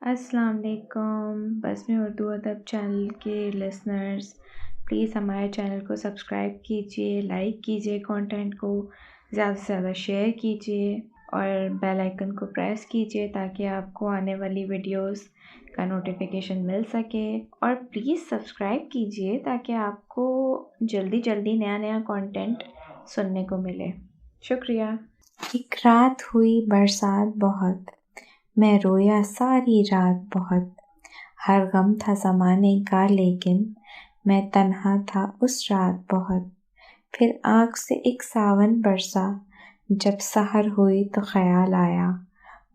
अस्सलाम वालेकुम। बज़्म उर्दू अदब चैनल के लिसनर्स, प्लीज़ हमारे चैनल को सब्सक्राइब कीजिए, लाइक कीजिए, कंटेंट को ज़्यादा से ज़्यादा शेयर कीजिए और बेल आइकन को प्रेस कीजिए ताकि आपको आने वाली वीडियोस का नोटिफिकेशन मिल सके। और प्लीज़ सब्सक्राइब कीजिए ताकि आपको जल्दी जल्दी नया नया कंटेंट सुनने को मिले। शुक्रिया। एक रात हुई बरसात बहुत, मैं रोया सारी रात बहुत। हर गम था ज़माने का लेकिन मैं तन्हा था उस रात बहुत। फिर आँख से एक सावन बरसा, जब सहर हुई तो ख्याल आया,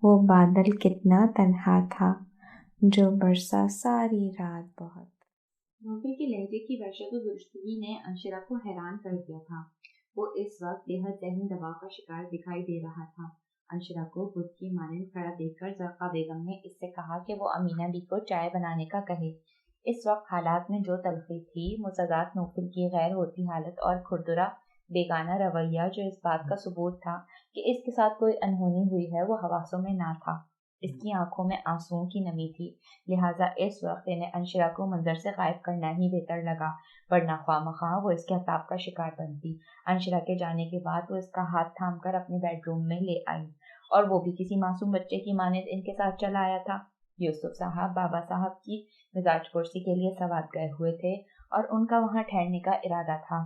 वो बादल कितना तन्हा था जो बरसा सारी रात बहुत। नोबेल के लहजे की वहशत व दुरुस्तगी ने अंशिरा को हैरान कर दिया था। वो इस वक्त बेहद ज़हनी दबाव का शिकार दिखाई दे रहा था। अंशिरा को बुत की मानंद खड़ा देखकर ज़रक़ा बेगम ने इससे कहा कि वो अमीना बी को चाय बनाने का कहे। इस वक्त हालात में जो तलखी थी, मुसदात नोफिल की गैर होती हालत और खुरदुरा बेगाना रवैया जो इस बात का सबूत था कि इसके साथ कोई अनहोनी हुई है, वो हवासों में ना था। इसकी आंखों में आंसुओं की नमी थी, लिहाजा इस वक्त इन्हें अंशिरा को मंजर से गायब करना ही बेहतर लगा, वरना ख्वामख्वाह वो इसके अताब का शिकार बनती। अंशिरा के जाने के बाद वो इसका हाथ थाम कर अपने बेडरूम में ले आई, और वो भी किसी मासूम बच्चे की मानद इनके साथ चला आया था। यूसुफ साहब बाबा साहब की मिजाज कुर्सी के लिए सवात गए हुए थे और उनका वहां ठहरने का इरादा था।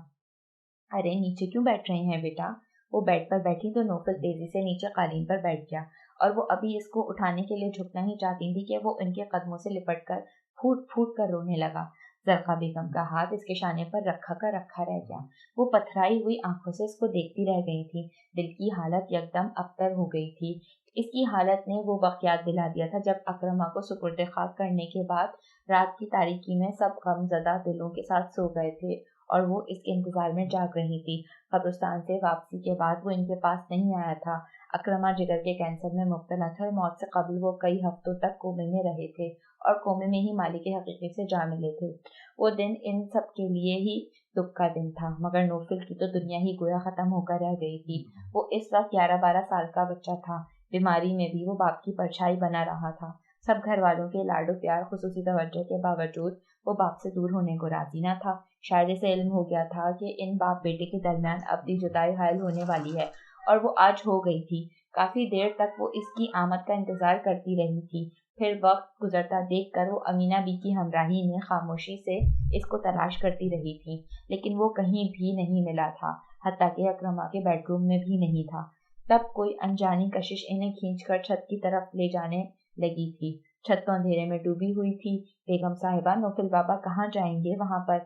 अरे नीचे क्यों बैठ रहे हैं बेटा? वो बेड पर बैठी तो नोफल तेजी से नीचे कालीन पर बैठ गया, और वो अभी इसको उठाने के लिए झुकना ही चाहती थी कि वो इनके कदमों से लिपट कर फूट फूट कर रोने लगा। ज़रक़ा बेगम का हाथ इसके शाने पर रखा का रखा रह गया। वो पथराई हुई आंखों से इसको देखती रह गई थी। दिल की हालत यकदम अबतर हो गई थी। इसकी हालत ने वो वक्त याद दिला दिया था जब अकरमा को सुपुर्द खाक करने के बाद रात की तारीकी में सब गमज़दा दिलों के साथ सो गए थे और वो इसके इंतजार में जाग रही थी। कब्रिस्तान से वापसी के बाद वो इनके पास नहीं आया था। अकरमा जिगर के कैंसर में मुब्तला था और मौत से कबल वो कई हफ्तों तक कोमे में रहे थे और कोमे में ही मालिक हकीकी से जा मिले थे। वो दिन इन सब के लिए ही दुख का दिन था, मगर नोफिल की तो दुनिया ही गोया खत्म होकर रह गई थी। वो इस वक्त 11-12 साल का बच्चा था। बीमारी में भी वो बाप की परछाई बना रहा था। सब घर वालों के लाडो प्यार खुसूसी तवज्जो के बावजूद वो बाप से दूर होने को राजी न था। शायद इसे इल्म हो गया था कि इन बाप बेटे के दरमियान अबदी जुदाई हायल होने वाली है, और वो आज हो गई थी। काफी देर तक वो इसकी आमद का इंतजार करती रही थी। फिर वक्त गुजरता देखकर वो अमीना बी की हमराही में खामोशी से इसको तलाश करती रही थी, लेकिन वो कहीं भी नहीं मिला था, हत्ता कि अकरमा के बेडरूम में भी नहीं था। तब कोई अनजानी कशिश इन्हें खींचकर छत की तरफ ले जाने लगी थी। छत तो अंधेरे में डूबी हुई थी। बेगम साहिबा, नोफिल बाबा कहाँ जाएंगे वहां पर?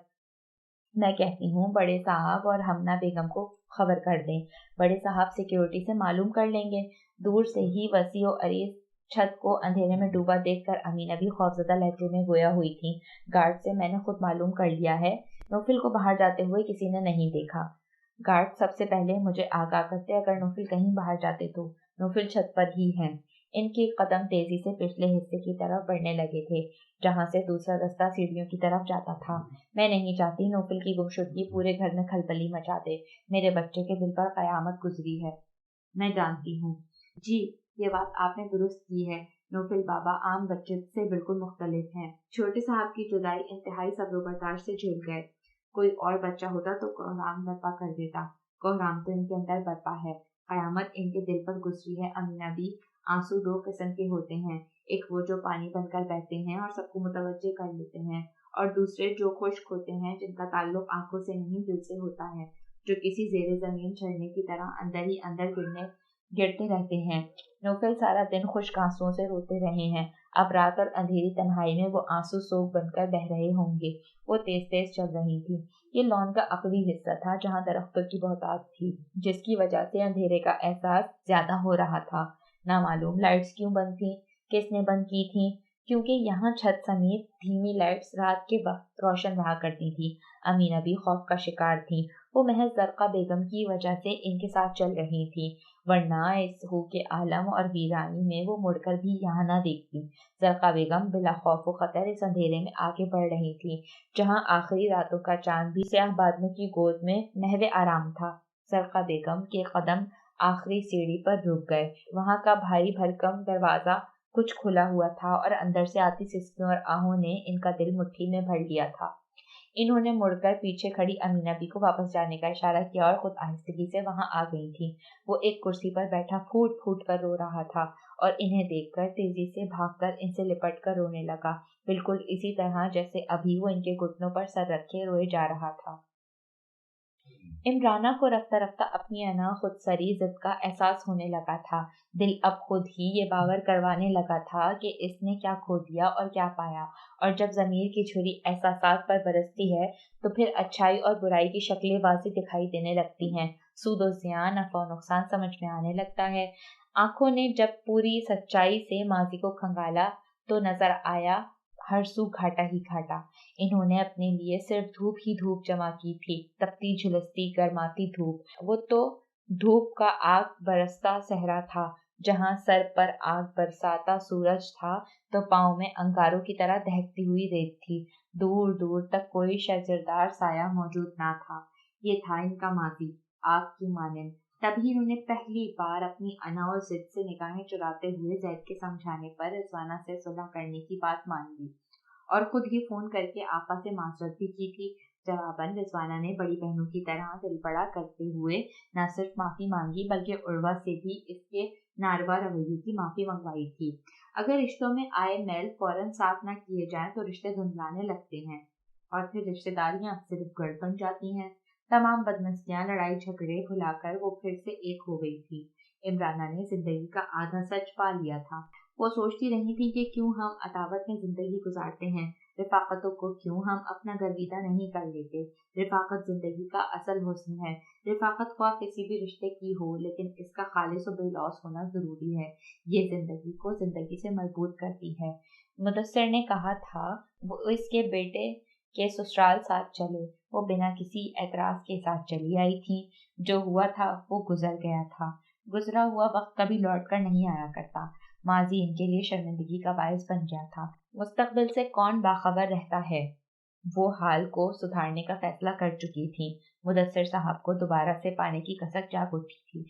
मैं कहती हूँ बड़े साहब और हमना बेगम को खबर कर दें। बड़े साहब सिक्योरिटी से मालूम कर लेंगे। दूर से ही वसी और अरीज छत को अंधेरे में डूबा देखकर अमीना भी खौफजदा लहजे में गोया हुई थी। गार्ड से मैंने खुद मालूम कर लिया है, नोफिल को बाहर जाते हुए किसी ने नहीं देखा। गार्ड सबसे पहले मुझे आगाह करते अगर नोफिल कहीं बाहर जाते तो। नोफिल छत पर ही हैं। इनके कदम तेजी से पिछले हिस्से की तरफ बढ़ने लगे थे, जहां से दूसरा रास्ता सीढ़ियों की तरफ जाता था। मैं नहीं चाहती नोफिल की गुमशुदगी पूरे घर में खलबली मचा दे। मेरे बच्चे के दिल पर कयामत गुजरी है। मैं जानती हूँ जी, ये बात आपने दुरुस्त की है। नोफिल बाबा आम बच्चे से बिल्कुल मुख्तलिफ हैं। छोटे साहब की जुदाई इंतहाई सब्र बर्दाश्त से झेल गए। कोई और बच्चा होता तो कोहराम बर्पा कर देता। कोहराम तो इनके अंदर बर्पा है। कयामत इनके दिल पर गुजरी है। अमीना भी आंसू दो किस्म के होते हैं, एक वो जो पानी बनकर बहते हैं और सबको मुतवज्जे कर लेते हैं, और दूसरे जो खुश्क होते हैं, जिनका ताल्लुक आंखों से नहीं दिल से होता है, जो किसी जेरे जमीन झरने की तरह अंदर ही अंदर गिरते रहते हैं। नोफिल सारा दिन खुश्क आंसुओं से रोते रहे हैं। अब रात और अंधेरी तन्हाई में वो आंसू सोख बनकर बह रहे होंगे। वो तेज तेज चल रही थी। ये लॉन का अकवी हिस्सा था जहाँ दरख्तों की बहुतायत थी, जिसकी वजह से अंधेरे का एहसास ज्यादा हो रहा था। ना मालूम लाइट्स क्यों बंद थी, किसने बंद की थी, क्योंकि यहाँ छत समेत धीमी लाइट्स रात के वक्त रोशन रहा करती थी। अमीना भी खौफ का शिकार थी। वो महज ज़रक़ा बेगम की वजह से इनके साथ चल रही थी, वरना इस हू के आलम और वीरानी में वो मुड़कर भी यहाँ न देखती। ज़रक़ा बेगम बिला खौफ व खतर इस अंधेरे में आगे बढ़ रही थी, जहाँ आखिरी रातों का चांद भी स्याह बादलों की गोद में महवे आराम था। ज़रक़ा बेगम के कदम आखिरी सीढ़ी पर रुक गए। वहां का भारी भरकम दरवाजा कुछ खुला हुआ था और अंदर से आती सिसकियों और आहों ने इनका दिल मुट्ठी में भर लिया था। इन्होंने मुड़कर पीछे खड़ी अमीना बी को वापस जाने का इशारा किया और खुद आहिस्तगी से वहां आ गई थी। वो एक कुर्सी पर बैठा फूट फूट कर रो रहा था और इन्हें देखकर तेजी से भागकर इनसे लिपट कर रोने लगा, बिल्कुल इसी तरह जैसे अभी वो इनके घुटनों पर सर रखे रोए जा रहा था। इमराना को रफ्ता रफ्ता अपनी अना खुदसरी जिद का एहसास होने लगा था। दिल अब खुद ही ये बावर करवाने लगा था कि इसने क्या खो दिया और क्या पाया, और जब जमीर की छुरी एहसासात पर बरसती है तो फिर अच्छाई और बुराई की शक्लें वाज़ी दिखाई देने लगती हैं। सूदो ज़ियान, नफ़ा नुकसान समझ में आने लगता है। आंखों ने जब पूरी सच्चाई से माजी को खंगाला तो नजर आया हर सू घाटा ही घाटा। इन्होंने अपने लिए सिर्फ धूप ही धूप जमा की थी, तपती झुलसती गर्माती धूप। वो तो धूप का आग बरसता सहरा था, जहां सर पर आग बरसाता सूरज था तो पाँव में अंगारों की तरह दहकती हुई रेत थी। दूर दूर तक कोई शजरदार साया मौजूद ना था। ये था इनका माजी, आग की मानिंद। तभी उन्होंने पहली बार अपनी अना और जिद से निगाहें चुराते हुए जैद के समझाने पर रिजवाना से सुलह करने की बात मान ली और खुद ही फोन करके आपा से माजरत भी की थी। जवाबन रिजवाना ने बड़ी बहनों की तरह दिल बड़ा करते हुए न सिर्फ माफी मांगी बल्कि उर्वा से भी इसके नारवा रवैये की माफी मंगवाई थी। अगर रिश्तों में आए मैल फौरन साफ न किए जाएं तो रिश्ते धुंधलाने लगते हैं और फिर रिश्तेदारियां सिर्फ गढ़ बन जाती हैं। तमाम बदमस्तियां लड़ाई झगड़े भुलाकर वो फिर से एक हो गई थी। इमराना ने जिंदगी का आधा सच पा लिया था। वो सोचती रही थी कि क्यों हम अतावत में जिंदगी गुजारते हैं, रिफाकतों को क्यों हम अपना गर्विदा नहीं कर लेते। रिफाकत जिंदगी का असल हुस्न है। रिफाकत ख्वाह किसी भी रिश्ते की हो, लेकिन इसका खालिस और बेलौस होना जरूरी है। ये जिंदगी को जिंदगी से मजबूत करती है। मुदस्सिर ने कहा था वो इसके बेटे के ससुराल साथ चले। वो बिना किसी एतराज के साथ चली आई थी। जो हुआ था वो गुजर गया था। गुजरा हुआ वक्त कभी लौट कर नहीं आया करता। माजी इनके लिए शर्मिंदगी का बायस बन गया था। मुस्तकबिल से कौन बाखबर रहता है। वो हाल को सुधारने का फैसला कर चुकी थी। मुदस्सिर साहब को दोबारा से पाने की कसक जाग उठी थी।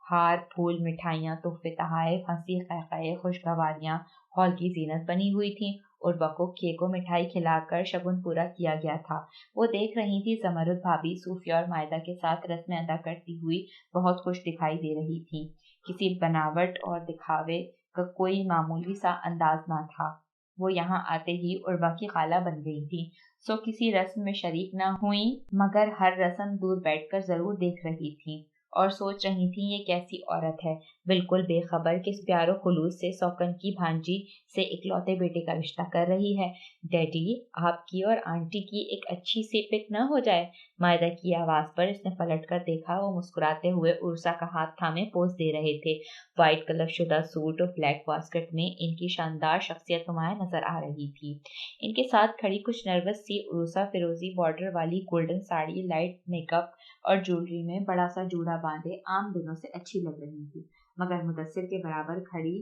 हार फूल मिठाइयाँ तोहफे तहाइफ हंसी क़हक़हे खुशगवारियाँ हॉल की जीनत बनी हुई थी। उर्वा को केक को मिठाई खिलाकर शगुन पूरा किया गया था। वो देख रही थी ज़मरुद भाभी सूफिया और मायदा के साथ रस्में अदा करती हुई बहुत खुश दिखाई दे रही थी। किसी बनावट और दिखावे का कोई मामूली सा अंदाज ना था। वो यहाँ आते ही उर्वा की खाला बन गई थी। सो किसी रस्म में शरीक न हुई मगर हर रस्म दूर बैठकर जरूर देख रही थी और सोच रही थी ये कैसी औरत है, बिल्कुल बेखबर किस प्यारो खुलूस से सौकन की भांजी से इकलौते बेटे का रिश्ता कर रही है। डैडी, आपकी और आंटी की एक अच्छी सी पिक न हो जाए। मायदा की आवाज पर इसने पलट कर देखा। वो मुस्कुराते हुए उर्सा का हाथ थामे पोज दे रहे थे। व्हाइट कलर शुदा सूट और ब्लैक वास्कट में इनकी शानदार शख्सियत नुमाया नजर आ रही थी। इनके साथ खड़ी कुछ नर्वस सी उर्सा फिरोजी बॉर्डर वाली गोल्डन साड़ी, लाइट मेकअप और ज्वेलरी में बड़ा सा जूड़ा बांधे आम दिनों से अच्छी लग रही थी, मगर मुदस्सिर के बराबर खड़ी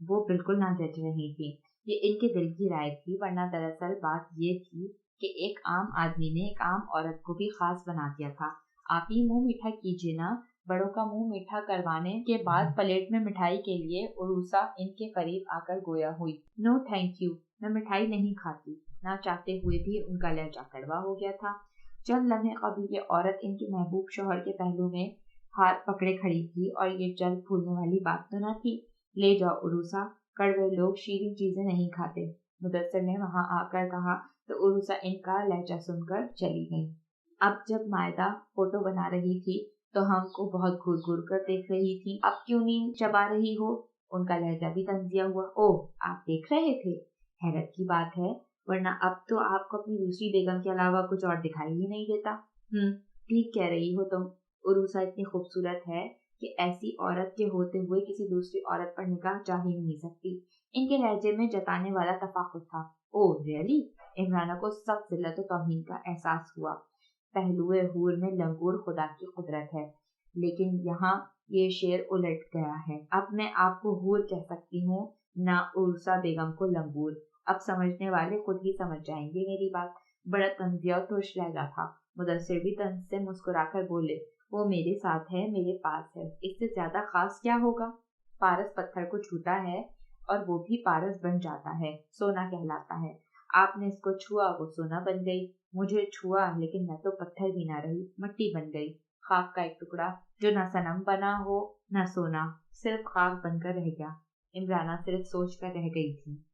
वो बिल्कुल ना जच रही थी। ये इनके दिल की राय थी, वरना दरअसल बात ये थी कि एक आम आदमी ने एक आम औरत को भी खास बना दिया था। आप ही मुंह मीठा कीजिए ना। बड़ों का मुंह मीठा करवाने के बाद प्लेट में मिठाई के लिए उर्सा इनके करीब आकर गोया हुई। नो थैंक यू, मैं मिठाई नहीं खाती। ना चाहते हुए भी उनका लहजा कड़वा हो गया था। चंद लम्हे कबल ये औरत इनके महबूब शौहर के पहलू में हाथ पकड़े खड़ी थी और ये जल्द भूलने वाली बात तो न थी। ले जाओ उरूसा, कड़वे लोग शीरीन चीजें नहीं खाते। मुदस्सिर ने वहां आकर कहा तो उरूसा इनका लहजा सुनकर चली गई। अब जब मायदा फोटो बना रही थी तो हमको बहुत घूर घूर कर देख रही थी। अब क्यों नींद चबा रही हो? उनका लहजा भी तंजिया हुआ। ओह, आप देख रहे थे? हैरत की बात है, वरना अब तो आपको अपनी दूसरी बेगम के अलावा कुछ और दिखाई ही नहीं देता। ठीक कह रही हो तुम। उरूसा इतनी खूबसूरत है कि ऐसी औरत के होते हुए किसी दूसरी औरत पर निगाह जा ही नहीं सकती। इनके लहजे में जताने वाला तफाकुर था। Oh really? इमराना को सब जिल्लत और तौहीन का एहसास हुआ। पहलुए हूर में लंगूर खुदा की कुदरत है, लेकिन यहाँ ये शेर उलट गया है। अब मैं आपको हूर कह सकती हूँ, ना उर्सा बेगम को लंगूर। अब समझने वाले खुद ही समझ जाएंगे मेरी बात। बड़ा तंजिया और तुर्श लहजा था। मुदस्सिर भी तंज से मुस्कुराकर बोले, वो मेरे साथ है, मेरे पास है, इससे ज्यादा खास क्या होगा? पारस पत्थर को छूता है, और वो भी पारस बन जाता है, सोना कहलाता है। आपने इसको छुआ, वो सोना बन गई। मुझे छुआ, लेकिन मैं तो पत्थर भी ना रही, मिट्टी बन गई, खाक का एक टुकड़ा जो ना सनम बना हो ना सोना, सिर्फ खाक बनकर रह गया। इमराना सिर्फ सोच कर रह गई थी।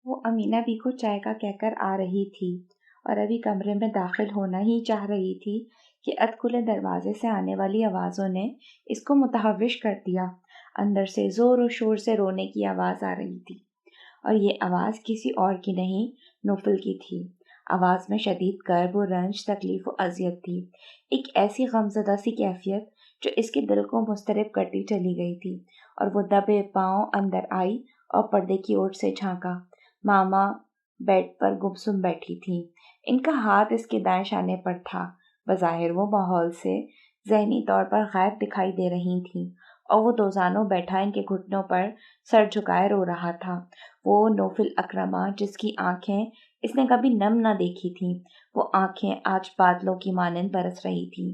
वो अमीना बी को चाय का कहकर आ रही थी और अभी कमरे में दाखिल होना ही चाह रही थी कि अधखुले दरवाजे से आने वाली आवाज़ों ने इसको मुतहविश कर दिया। अंदर से ज़ोर और शोर से रोने की आवाज़ आ रही थी और ये आवाज़ किसी और की नहीं, नौफल की थी। आवाज़ में शदीद कर्ब और रंज, तकलीफ़ और अज़ियत थी, एक ऐसी गमज़दा सी कैफियत जो इसके दिल को मुस्तरब करती चली गई थी। और वो दबे पाँव अंदर आई और पर्दे की ओर से झांका। मामा बेड पर गुमसुम बैठी थी, इनका हाथ इसके दाएं शाने पर था। बज़ाहिर वो माहौल से ज़हनी तौर पर गायब दिखाई दे रही थीं और वो दोजानों बैठा इनके घुटनों पर सर झुकाए रो रहा था। वो नौफिल अकरमा जिसकी आंखें इसने कभी नम ना देखी थीं, वो आंखें आज बादलों की मानंद बरस रही थीं।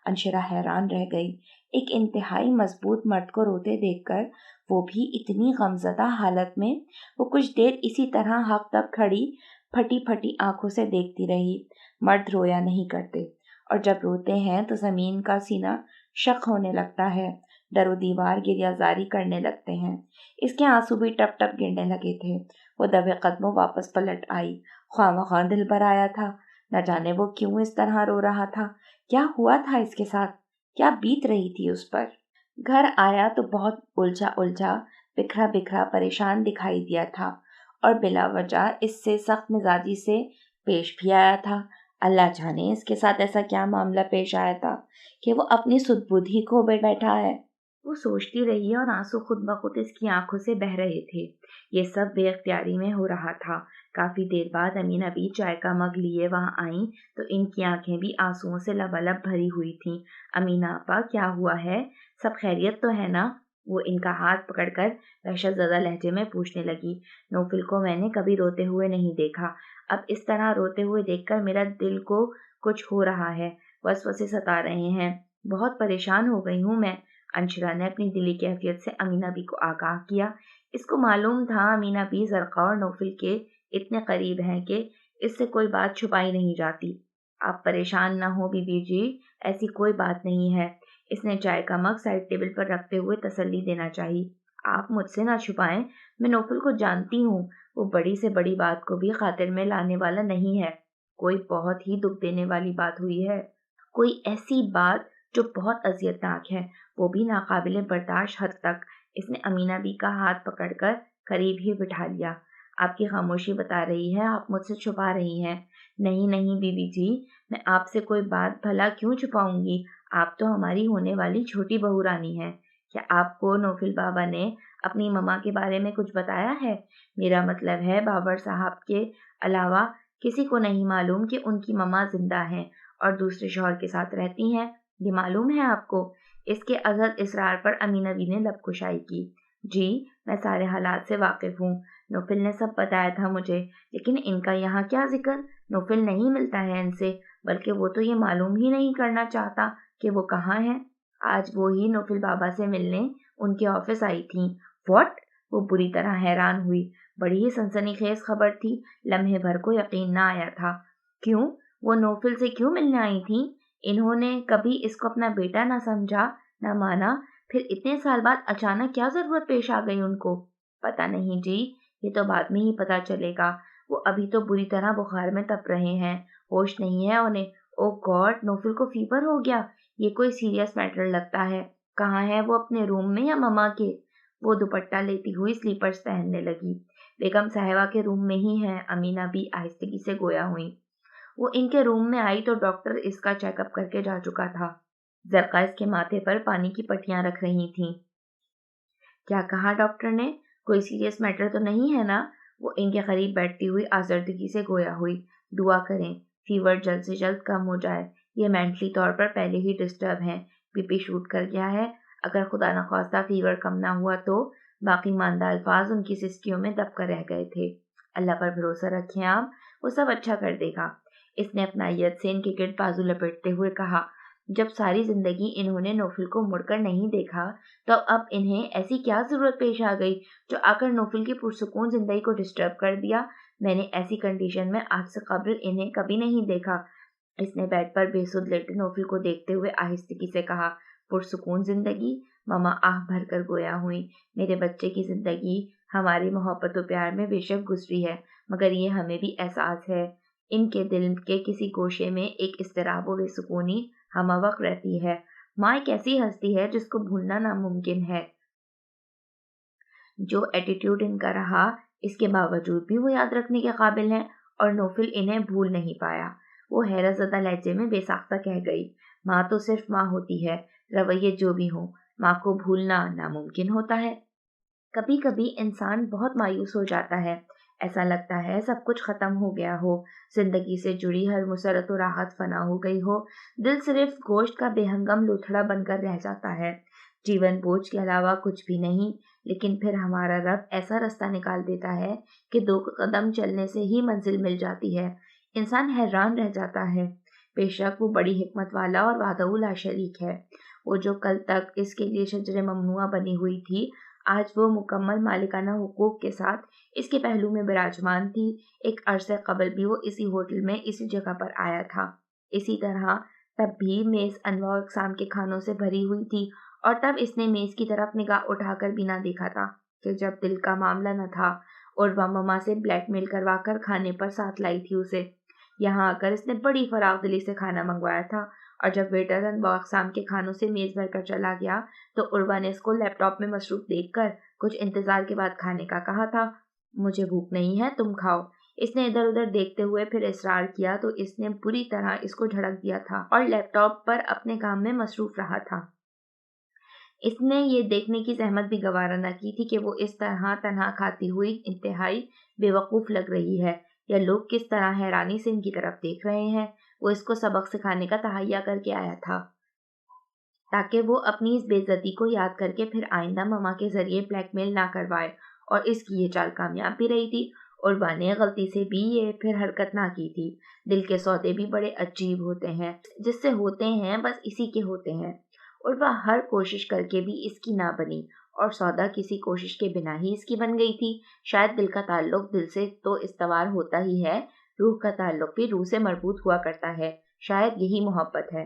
अंशिरा हैरान रह गई, एक इंतहाई मजबूत मर्द को रोते देखकर, वो भी इतनी गमज़दा हालत में। वो कुछ देर इसी तरह हक तक खड़ी फटी फटी आंखों से देखती रही। मर्द रोया नहीं करते और जब रोते हैं तो ज़मीन का सीना शक होने लगता है, दरो दीवार गिरियाजारी करने लगते हैं। इसके आंसू भी टप टप गिरने लगे थे। वो दबे कदमों वापस पलट आई, ख्वामख्वा दिल पर आया था। न जाने वो क्यों इस तरह रो रहा था, क्या हुआ था इसके साथ, क्या बीत रही थी उस पर। घर आया तो बहुत उलझा उलझा, बिखरा बिखरा, परेशान दिखाई दिया था और बिला वजह इससे सख्त मिजाजी से पेश भी आया था। अल्लाह जाने इसके साथ ऐसा क्या मामला पेश आया था कि वो अपनी सुध-बुध ही खो बैठा है। वो सोचती रही और आंसू खुद ब खुद इसकी आंखों से बह रहे थे। ये सब बेख्तियारी में हो रहा था। काफी देर बाद अमीना भी चाय का मग लिए वहां आई तो इनकी आंखें भी आंसुओं से लबालब भरी हुई थीं। अमीना आपा, क्या हुआ है, सब खैरियत तो है ना? वो इनका हाथ पकड़कर दहशतज़दा लहजे में पूछने लगी। नौफिल को मैंने कभी रोते हुए नहीं देखा, अब इस तरह रोते हुए देखकर मेरा दिल को कुछ हो रहा है, वसवसे सता रहे हैं, बहुत परेशान हो गई हूँ मैं। अंशिरा ने अपनी दिली कैफियत से अमीना बी को आगाह किया। इसको मालूम था अमीना बी ज़रक़ा और नौफिल के इतने करीब हैं कि इससे कोई बात छुपाई नहीं जाती। आप परेशान ना हो बीबी जी, ऐसी कोई बात नहीं है। इसने चाय का मग साइड टेबल पर रखते हुए तसल्ली देना चाहिए। आप मुझसे ना छुपाएं, मैं नौफिल को जानती हूँ, वो बड़ी से बड़ी बात को भी खातिर में लाने वाला नहीं है। कोई बहुत ही दुख देने वाली बात हुई है, कोई ऐसी बात जो बहुत अजियतनाक है, वो भी नाकाबिले बर्दाश्त हद तक। इसने अमीना बी का हाथ पकड़कर करीब ही बिठा लिया। आपकी खामोशी बता रही है आप मुझसे छुपा रही हैं। नहीं नहीं बीबी जी, मैं आपसे कोई बात भला क्यों छुपाऊंगी, आप तो हमारी होने वाली छोटी बहू रानी हैं। क्या आपको नौफिल बाबा ने अपनी ममा के बारे में कुछ बताया है? मेरा मतलब है बाबर साहब के अलावा किसी को नहीं मालूम कि उनकी ममा जिंदा हैं और दूसरे शौहर के साथ रहती हैं, ये मालूम है आपको? इसके अजद इसरार पर अमीना बी ने लबकुशाई की। जी, मैं सारे हालात से वाकिफ हूँ, नौफिल ने सब बताया था मुझे, लेकिन इनका यहाँ क्या जिक्र? नौफिल नहीं मिलता है इनसे, बल्कि वो तो ये मालूम ही नहीं करना चाहता कि वो कहाँ है। आज वो ही नौफिल बाबा से मिलने उनके ऑफिस आई थी। व्हाट? वो बुरी तरह हैरान हुई। बड़ी ही सनसनीखेज खबर थी, लम्हे भर को यकीन न आया था। क्यों? वो नौफिल से क्यों मिलने आई थी? इन्होंने कभी इसको अपना बेटा ना समझा, ना माना, फिर इतने साल बाद अचानक क्या जरूरत पेश आ गई उनको? पता नहीं जी, ये तो बाद में ही पता चलेगा। वो अभी तो बुरी तरह बुखार में तप रहे हैं, होश नहीं है उन्हें। ओ गॉड, नौफिल को फीवर हो गया, ये कोई सीरियस मैटर लगता है। कहाँ है वो, अपने रूम में या ममा के? वो दुपट्टा लेती हुई स्लीपर्स पहनने लगी। बेगम साहिबा के रूम में ही है, अमीना भी आहिस्तगी से गोया हुई। वो इनके रूम में आई तो डॉक्टर इसका चेकअप करके जा चुका था। ज़रक़ा इसके माथे पर पानी की पट्टियां रख रही थीं। क्या कहा डॉक्टर ने? कोई सीरियस मैटर तो नहीं है ना? वो इनके करीब बैठती हुई आज़र्दगी से गोया हुई। दुआ करें फीवर जल्द से जल्द कम हो जाए, ये मेंटली तौर पर पहले ही डिस्टर्ब हैं, बीपी शूट कर गया है। अगर खुदा न खास्ता फीवर कम ना हुआ तो। बाकी मानदा अल्फाज उनकी सिस्कियों में दब कर रह गए थे। अल्लाह पर भरोसा रखें आप, वो सब अच्छा कर देगा। इसने अपना यद से इनके गिर्द बाजू लपेटते हुए कहा। जब सारी जिंदगी इन्होंने नौफिल को मुड़कर नहीं देखा तो अब इन्हें ऐसी क्या जरूरत पेश आ गई जो आकर नौफिल की पुरसुकून जिंदगी को डिस्टर्ब कर दिया। मैंने ऐसी कंडीशन में आज से कबल इन्हें कभी नहीं देखा। इसने बेड पर बेसुध लेटे नौफिल को देखते हुए आहिस्तगी से कहा, पुरसुकून जिंदगी? मामा आह भर कर गोया हुई। मेरे बच्चे की जिंदगी हमारी मोहब्बत और प्यार में बेशक गुजरी है, मगर ये हमें भी एहसास है इनके दिल के किसी गोशे में एक इस्तराब व बेसुकूनी हमवक्त रहती है। माँ एक ऐसी हस्ती है जिसको भूलना नामुमकिन है। जो एटीट्यूड इनका रहा इसके बावजूद भी वो याद रखने के काबिल हैं और नौफिल इन्हें भूल नहीं पाया। वो हैरतज़दा लहजे में बेसाख्ता कह गई, माँ तो सिर्फ माँ होती है, रवैये जो भी हो, माँ को भूलना नामुमकिन होता है। कभी कभी इंसान बहुत मायूस हो जाता है, ऐसा लगता है सब कुछ खत्म हो गया हो, जिंदगी से जुड़ी हर मुसरत और राहत फना हो गई हो, दिल सिर्फ गोश्त का बेहंगम लुथड़ा बनकर रह जाता है, जीवन बोझ के अलावा कुछ भी नहीं। लेकिन फिर हमारा रब ऐसा रास्ता निकाल देता है कि 2 कदम चलने से ही मंजिल मिल जाती है। इंसान हैरान रह जाता है। बेशक वो बड़ी हिकमत वाला और वादउला शरीक है। वो जो कल तक इसके लिए शजरे ममनुआ बनी हुई थी, आज वो मुकम्मल मालिकाना हुकूक के साथ इसके पहलू में विराजमान थी। एक अरसे कबल भी वो इसी होटल में इसी जगह पर आया था। इसी तरह तब भी मेज अनवा अक़साम के खानों से भरी हुई थी और तब इसने मेज की तरफ निगाह उठाकर भी ना देखा था कि जब दिल का मामला न था और वह ममा से ब्लैकमेल करवाकर खाने पर साथ लाई थी उसे। यहाँ आकर इसने बड़ी फराग दिली से खाना मंगवाया था और जब वेटर अनवा अक़साम के खानों से मेज भरकर चला गया तो उर्वा ने इसको लैपटॉप में मसरूफ देखकर कुछ इंतजार के बाद खाने का कहा था। मुझे भूख नहीं है, तुम खाओ। इसने इधर उधर देखते हुए फिर इसरार किया तो इसने बुरी तरह इसको झड़क दिया था और लैपटॉप पर अपने काम में मसरूफ रहा था। इसने ये देखने की जहमत भी गवारा न की थी कि वो इस तरह तन्हा खाती हुई इंतहाई बेवकूफ़ लग रही है या लोग किस तरह हैरानी से इनकी तरफ देख रहे हैं। वो इसको सबक सिखाने का तहैया करके आया था ताकि वो अपनी इस बेइज्जती को याद करके फिर आइंदा ममा के जरिए ब्लैकमेल ना करवाए, और इसकी ये चाल कामयाब भी रही थी। उर्वा ने गलती से भी ये फिर हरकत ना की थी। दिल के सौदे भी बड़े अजीब होते हैं, जिससे होते हैं बस इसी के होते हैं। उर्वा हर कोशिश करके भी इसकी ना बनी और सौदा किसी कोशिश के बिना ही इसकी बन गई थी। शायद दिल का ताल्लुक दिल से तो इस्तवार होता ही है, रूह का ताल्लुक भी रूह से मरबूत हुआ करता है। शायद यही मोहब्बत है।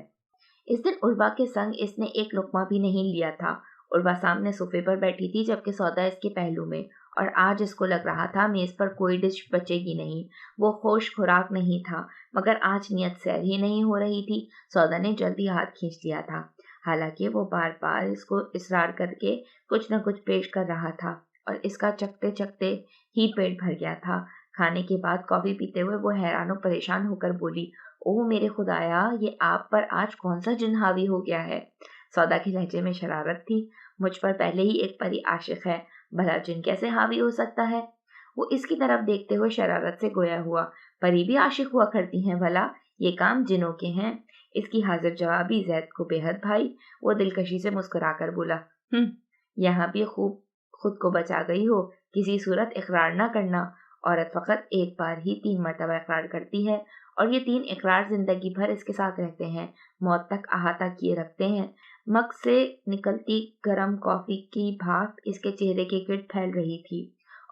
इस दिन उर्वा के संग इसने एक लुकमा भी नहीं लिया था। उर्वा सामने सोफे पर बैठी थी जबकि सौदा इसके पहलू में, और आज इसको लग रहा था मेज पर कोई डिश बचेगी नहीं। वो खुश खुराक नहीं था, मगर आज नियत सैर ही नहीं हो रही थी। सौदा ने जल्दी हाथ खींच लिया था, हालांकि वो बार बार इसको इसरार करके कुछ न कुछ पेश कर रहा था और इसका चखते चखते ही पेट भर गया था। खाने के बाद कॉफी पीते हुए वो हैरान और परेशान होकर बोली, ओह मेरे खुदाया, ये आप पर आज कौन सा जिन हावी हो गया है। सौदा के लहजे में शरारत थी। मुझ पर पहले ही एक परी आशिक है, भला जिन कैसे हावी हो सकता है। वो इसकी तरफ देखते हुए शरारत से गोया हुआ, परी भी आशिक हुआ करती हैं भला, ये काम जिनों के हैं। इसकी हाजिर जवाबी जैद को बेहद भाई। वो दिलकशी से मुस्कुराकर बोला, यहाँ भी खूब खुद को बचा गई हो, किसी सूरत इकरार ना करना। औरत फकत एक बार ही 3 मरतबा इकरार करती है और ये 3 इकरार जिंदगी भर इसके साथ रहते हैं, मौत तक अहाता किए रखते हैं। मग से निकलती गर्म कॉफी की भाप इसके चेहरे के गिर्द फैल रही थी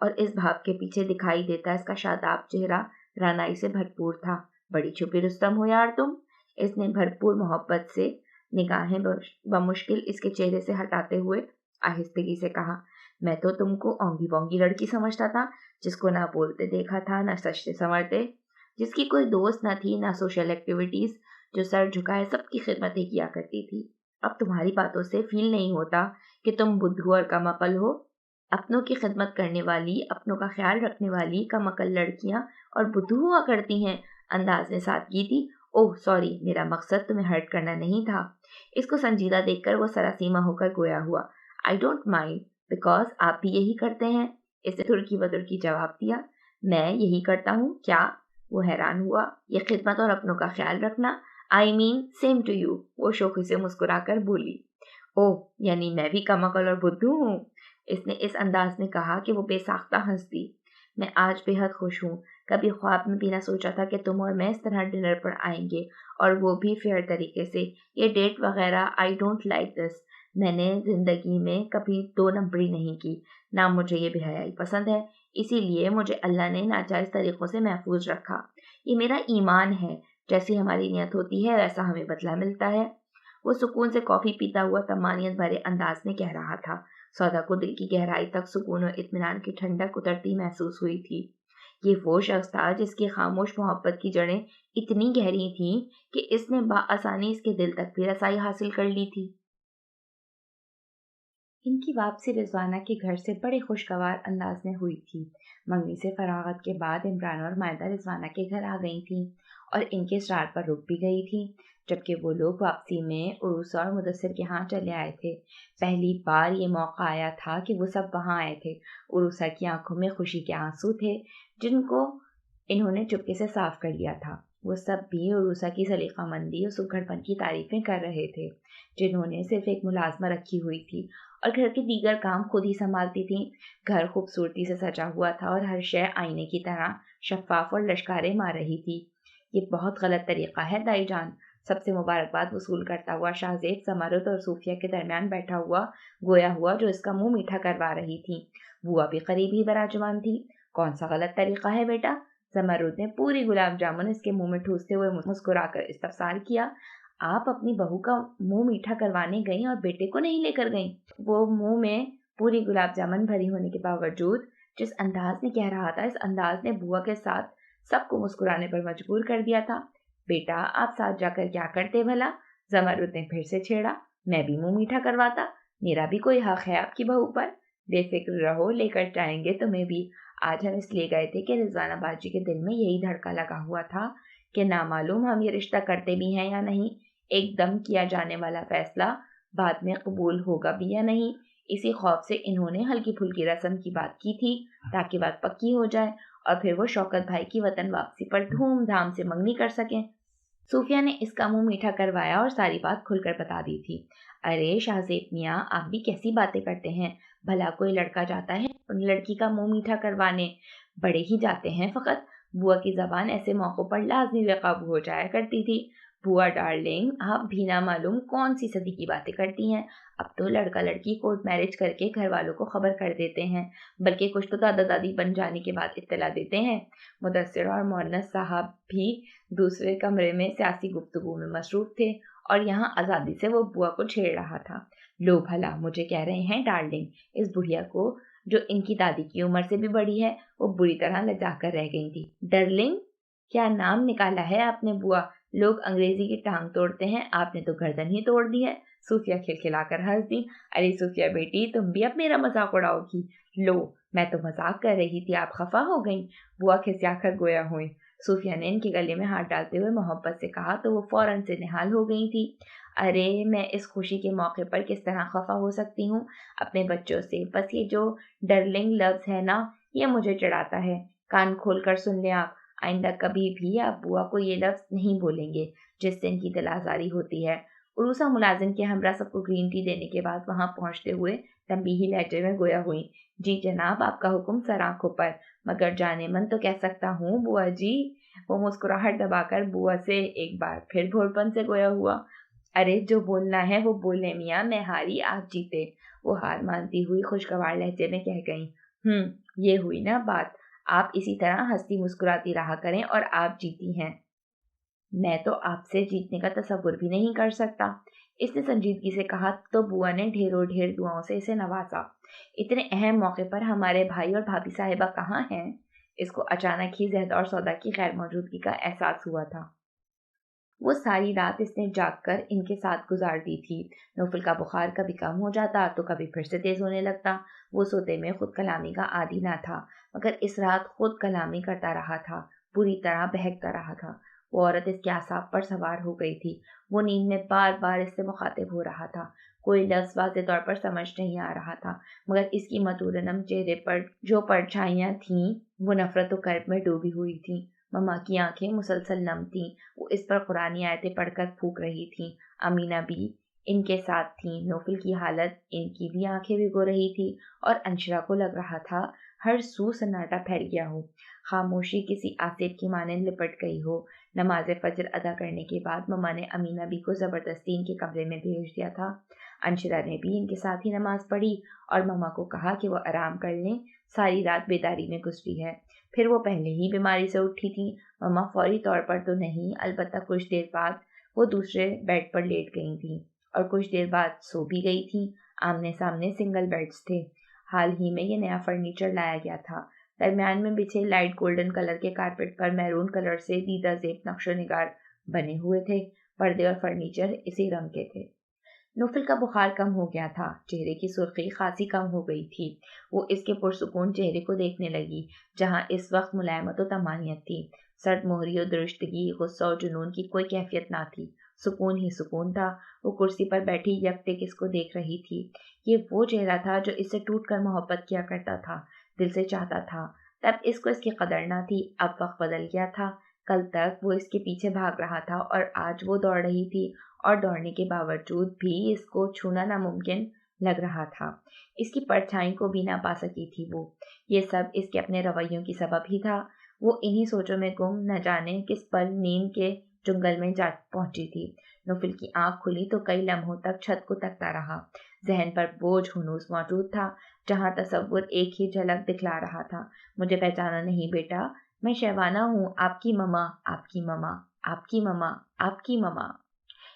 और इस भाप के पीछे दिखाई देता इसका शादाब चेहरा रानाई से भरपूर था। बड़ी छुपी रुस्तम हो यार तुम। इसने भरपूर मोहब्बत से निगाहें बमुश्किल इसके चेहरे से हटाते हुए आहिस्तगी से कहा, मैं तो तुमको औंगी बौंगी लड़की समझता था, जिसको ना बोलते देखा था ना सचते संवरते, जिसकी कोई दोस्त न थी ना सोशल एक्टिविटीज, जो सर झुकाए सबकी खिदमतें किया करती थी। अब तुम्हारी बातों से फील नहीं होता कि तुम बुद्धू और कमअकल हो। अपनों की खिदमत करने वाली, अपनों का ख्याल रखने वाली कमअकल लड़कियां और बुद्धू हुआ करती हैं। अंदाज ने सादगी दी, ओह सॉरी, मेरा मकसद तुम्हें हर्ट करना नहीं था। इसको संजीदा देखकर वो सरासीमा होकर गोया हुआ, आई डोंट माइंड बिकॉज आप भी यही करते हैं। इसने तुर्की बदुर्की जवाब दिया, मैं यही करता हूँ क्या? वो हैरान हुआ, ये खिदमत और अपनों का ख्याल रखना, I mean same to you. वो शोखी से मुस्कुराकर बोली, ओह यानी मैं भी कमअकल और बुद्धू हूँ। इसने इस अंदाज में कहा कि वो बेसाख्ता हंस दी। میں آج بے حد خوش ہوں. کبھی خواب میں بھی نہ سوچا تھا کہ تم اور میں اس طرح ڈنر پر آئیں گے, اور وہ بھی فیئر طریقے سے. یہ ڈیٹ وغیرہ آئی ڈونٹ لائک دس. میں نے زندگی میں کبھی 2 نمبری نہیں کی, نہ مجھے یہ بے حیائی پسند ہے. اسی لیے مجھے اللہ نے ناجائز طریقوں سے محفوظ رکھا. یہ میرا ایمان ہے, جیسی ہماری نیت ہوتی ہے ویسا ہمیں بدلہ ملتا ہے. وہ سکون سے کافی پیتا ہوا طمانینت بھرے انداز میں کہہ رہا تھا. سودا کو دل کی گہرائی تک سکون و اطمینان کی ٹھنڈک اترتی محسوس ہوئی تھی. یہ وہ شخص تھا جس کی خاموش محبت کی جڑیں اتنی گہری تھیں کہ اس نے بآسانی اس کے دل تک بھی رسائی حاصل کر لی تھی. ان کی واپسی رضوانہ کے گھر سے بڑے خوشگوار انداز میں ہوئی تھی. منگنی سے فراغت کے بعد عمران اور مائدہ رضوانہ کے گھر آ گئی تھیں اور ان کے اسرار پر رک بھی گئی تھیں, جبکہ وہ لوگ واپسی میں عروسہ اور مدثر کے ہاں چلے آئے تھے. پہلی بار یہ موقع آیا تھا کہ وہ سب وہاں آئے تھے. عروسہ کی آنکھوں میں خوشی کے آنسو تھے جن کو انہوں نے چپکے سے صاف کر لیا تھا. وہ سب بھی عروسہ کی سلیقہ مندی اور سگڑ پن کی تعریفیں کر رہے تھے, جنہوں نے صرف ایک ملازمہ رکھی ہوئی تھی اور گھر کے دیگر کام خود ہی سنبھالتی تھیں. گھر خوبصورتی سے سجا ہوا تھا اور ہر شے آئینے کی طرح شفاف اور لشکاریں مار رہی تھی. یہ بہت غلط طریقہ ہے دائی جان. سب سے مبارکباد وصول کرتا ہوا شاہزیب زمرد اور صوفیہ کے درمیان بیٹھا ہوا گویا ہوا جو اس کا منہ میٹھا کروا رہی تھی. بوا بھی قریب ہی براجمان تھی. کون سا غلط طریقہ ہے بیٹا؟ زمرد نے پوری گلاب جامن اس کے منہ میں ٹھوستے ہوئے مسکرا کر استفسار کیا. آپ اپنی بہو کا منہ میٹھا کروانے گئیں اور بیٹے کو نہیں لے کر گئیں؟ وہ منہ میں پوری گلاب جامن بھری ہونے کے باوجود جس انداز میں کہہ رہا تھا, اس انداز نے بوا کے ساتھ سب کو مسکرانے پر مجبور کر دیا تھا. بیٹا آپ ساتھ جا کر کیا کرتے بھلا؟ زمرد نے پھر سے چھیڑا. میں بھی منہ میٹھا کرواتا, میرا بھی کوئی حق ہے آپ کی بہو پر. بے فکر رہو, لے کر جائیں گے تمہیں بھی. آج ہم اس لیے گئے تھے کہ رضوانہ باجی کے دل میں یہی دھڑکا لگا ہوا تھا کہ نامعلوم ہم یہ رشتہ کرتے بھی ہیں یا نہیں, ایک دم کیا جانے والا فیصلہ بعد میں قبول ہوگا بھی یا نہیں. اسی خوف سے انہوں نے ہلکی پھلکی رسم کی بات کی تھی تاکہ بات پکی ہو جائے اور پھر وہ شوکت بھائی کی وطن واپسی پر دھوم دھام سے منگنی کر سکیں. صوفیہ نے اس کا منہ میٹھا کروایا اور ساری بات کھل کر بتا دی تھی. ارے شاہزیب میاں, آپ بھی کیسی باتیں کرتے ہیں؟ بھلا کوئی لڑکا جاتا ہے لڑکی کا منہ میٹھا کروانے؟ بڑے ہی جاتے ہیں فقط. بوا کی زبان ایسے موقعوں پر لازمی بے قابو ہو جایا کرتی تھی. بوا ڈارلنگ, آپ بھی نہ معلوم کون سی صدی کی باتیں کرتی ہیں. اب تو لڑکا لڑکی کورٹ میرج کر کے گھر والوں کو خبر کر دیتے ہیں, بلکہ کچھ تو دادا دادی بن جانے کے بعد اطلاع دیتے ہیں. مدثر اور مونس صاحب بھی دوسرے کمرے میں سیاسی گفتگو میں مصروف تھے اور یہاں آزادی سے وہ بوا کو چھیڑ رہا تھا. لو بھلا, مجھے کہہ رہے ہیں ڈارلنگ. اس بڑھیا کو جو ان کی دادی کی عمر سے بھی بڑی ہے وہ بری طرح لجا کر رہ گئی تھی. ڈرلنگ, کیا نام نکالا ہے آپ نے بوا؟ لوگ انگریزی کی ٹانگ توڑتے ہیں, آپ نے تو گردن ہی توڑ دی ہے. صوفیہ کھلکھلا کر ہنس دی. ارے صوفیہ بیٹی, تم بھی اب میرا مذاق اڑاؤ گی؟ لو, میں تو مذاق کر رہی تھی, آپ خفا ہو گئیں. بوا کھسیا کر گویا ہوئی. صوفیہ نے ان کے گلے میں ہاتھ ڈالتے ہوئے محبت سے کہا تو وہ فوراً سے نہال ہو گئی تھی. ارے میں اس خوشی کے موقع پر کس طرح خفا ہو سکتی ہوں اپنے بچوں سے؟ بس یہ جو ڈرلنگ لفظ ہے نا, یہ مجھے چڑھاتا ہے. کان کھول کر سن لیں آپ, آئندہ کبھی بھی آپ بوا کو یہ لفظ نہیں بولیں گے جس سے ان کی دل آزاری ہوتی ہے. عروسہ ملازم کے ہمراہ سب کو گرین ٹی دینے کے بعد وہاں پہنچتے ہوئے تنبیہی لہجے میں گویا ہوئی. جی جناب, آپ کا حکم سر آنکھوں پر, مگر جانے من تو کہہ سکتا ہوں بوا جی. وہ مسکراہٹ دبا کر بوا سے ایک بار پھر بھولپن سے گویا ہوا. ارے جو بولنا ہے وہ بولے میاں, میں ہاری آپ جیتے. وہ ہار مانتی ہوئی خوشگوار لہجے میں کہہ گئی. یہ ہوئی نا بات. آپ اسی طرح ہنستی مسکراتی رہا کریں اور آپ جیتی ہیں. میں تو آپ سے جیتنے کا تصور بھی نہیں کر سکتا, اس نے سنجیدگی سے کہا تو بوا نے ڈھیروں ڈھیر دعاؤں سے اسے نوازا. اتنے اہم موقع پر ہمارے بھائی اور بھابھی صاحبہ کہاں ہیں؟ اس کو اچانک ہی زہد اور سودا کی غیر موجودگی کا احساس ہوا تھا. وہ ساری رات اس نے جاگ کر ان کے ساتھ گزار دی تھی. نوفل کا بخار کبھی کم ہو جاتا تو کبھی پھر سے تیز ہونے لگتا. وہ سوتے میں خود کلامی کا عادی نہ تھا, مگر اس رات خود کلامی کرتا رہا تھا, پوری طرح بہکتا رہا تھا. وہ عورت اس کے اعصاب پر سوار ہو گئی تھی. وہ نیند میں بار بار اس سے مخاطب ہو رہا تھا. کوئی لفظ واضح طور پر سمجھ نہیں آ رہا تھا, مگر اس کی متورنم چہرے پر جو پرچھائیاں تھیں وہ نفرت و کرب میں ڈوبی ہوئی تھیں. مما کی آنکھیں مسلسل نم تھیں, وہ اس پر قرآنی آیتیں پڑھ کر پھونک رہی تھیں. امینہ بھی ان کے ساتھ تھیں. نوفل کی حالت ان کی بھی آنکھیں بھگو رہی تھی اور انشرا کو لگ رہا تھا हर सू सन्नाटा फैल गया हो। खामोशी किसी आसिफ की मानंद लिपट गई हो। नमाज फजर अदा करने के बाद मम्मा ने अमीना बी को जबरदस्ती इनके कमरे में भेज दिया था। अंशिरा ने भी इनके साथ ही नमाज पढ़ी और मम्मा को कहा कि वो आराम कर लें, सारी रात बेदारी में गुजरी है। फिर वो पहले ही बीमारी से उठी थी। मम्मा फौरी तौर पर तो नहीं, अलबत्ता कुछ देर बाद वो दूसरे बेड पर लेट गई थी और कुछ देर बाद सो भी गई थी। आमने सामने सिंगल बेड्स थे। हाल ही में ये नया फर्नीचर लाया गया था। दरमियान में बिछे लाइट गोल्डन कलर के कारपेट पर मैरून कलर से दीदा जेब नक्शो निगार बने हुए थे। पर्दे और फर्नीचर इसी रंग के थे। नोफिल का बुखार कम हो गया था, चेहरे की सुर्खी खासी कम हो गई थी। वो इसके पुरसुकून चेहरे को देखने लगी, जहां इस वक्त मुलायमत और तमानियत थी। सर्द मोहरी और दुरुस्तगी, गुस्सा और जुनून की कोई कैफियत ना थी, सुकून ही सुकून था। वो कुर्सी पर बैठी यकटिक इसको देख रही थी। ये वो चेहरा था जो इससे टूट कर मोहब्बत किया करता था, दिल से चाहता था। तब इसको इसकी कदर ना थी, अब वक्त बदल गया था। कल तक वो इसके पीछे भाग रहा था और आज वो दौड़ रही थी, और दौड़ने के बावजूद भी इसको छूना नामुमकिन लग रहा था। इसकी परछाई को भी ना पा सकी थी वो। ये सब इसके अपने रवैयों की सबब ही था। वो इन्हीं सोचों में गुम, न जाने किस पल नींद के जंगल में जा पहुंची थी। नोफिल की आंख खुली तो कई लम्हों तक छत को तकता रहा। जहन पर बोझ हुनूस मौजूद था, जहां तसव्वुर एक ही झलक दिखला रहा था। मुझे पहचाना नहीं बेटा, मैं शहवाना हूँ, आपकी ममा, आपकी ममा, आपकी ममा, आपकी ममा।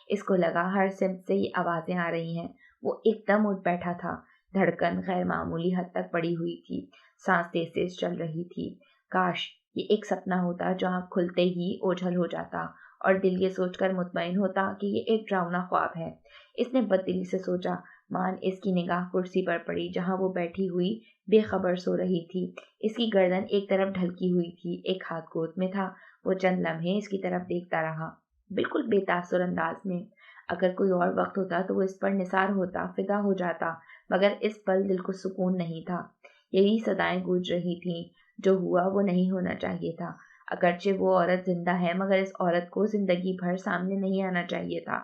इसको लगा हर सिमत से ये आवाजें आ रही हैं। वो एकदम उठ बैठा था। धड़कन गैर मामूली हद तक बढ़ी हुई थी, सांस तेज तेज चल रही थी। काश ये एक सपना होता जो आँख खुलते ही ओझल हो जाता और दिल ये सोचकर मुतमईन होता कि ये एक डरावना ख्वाब है। इसने बददिली से सोचा। मान इसकी निगाह कुर्सी पर पड़ी, जहां वो बैठी हुई बेखबर सो रही थी। इसकी गर्दन एक तरफ ढलकी हुई थी, एक हाथ गोद में था। वो चंद लम्हे इसकी तरफ देखता रहा, बिल्कुल बेतासुर अंदाज में। अगर कोई और वक्त होता तो वो इस पर निसार होता, फिदा हो जाता, मगर इस पल दिल को सुकून नहीं था। यही सदाएं गूंज रही थीं, जो हुआ वो नहीं होना चाहिए था। अगरचे वो औरत जिंदा है, मगर इस औरत को जिंदगी भर सामने नहीं आना चाहिए था।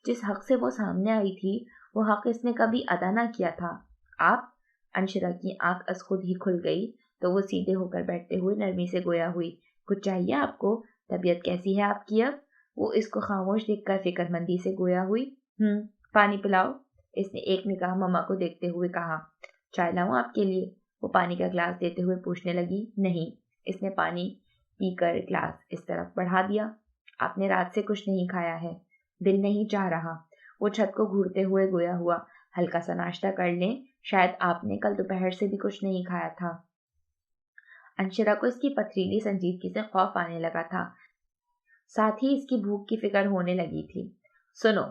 जिस हक से वो सामने आई थी, वो हक इसने कभी अदा ना किया था। आप? अंशिरा की आंख अस खुद ही खुल गई तो वो सीधे होकर बैठते हुए नरमी से गोया हुई। कुछ चाहिए आपको? तबीयत कैसी है आपकी अब? वो इसको खामोश देखकर फिक्रमंदी से गोया हुई। पानी पिलाओ, इसने एक निगाह मम्मा को देखते हुए कहा। चाय लाऊं आपके लिए? वो पानी का ग्लास देते हुए पूछने लगी। नहीं, इसने पानी पीकर ग्लास इस तरफ बढ़ा दिया। आपने रात से कुछ नहीं खाया है? दिल नहीं चाह रहा। वो छत को घूरते हुए गोया हुआ। हल्का सा नाश्ता कर लें, शायद आपने कल दोपहर से भी कुछ नहीं खाया था। अंशिरा को इसकी पथरीली संजीदगी से खौफ आने लगा था, साथ ही इसकी भूख की फिक्र होने लगी थी। सुनो,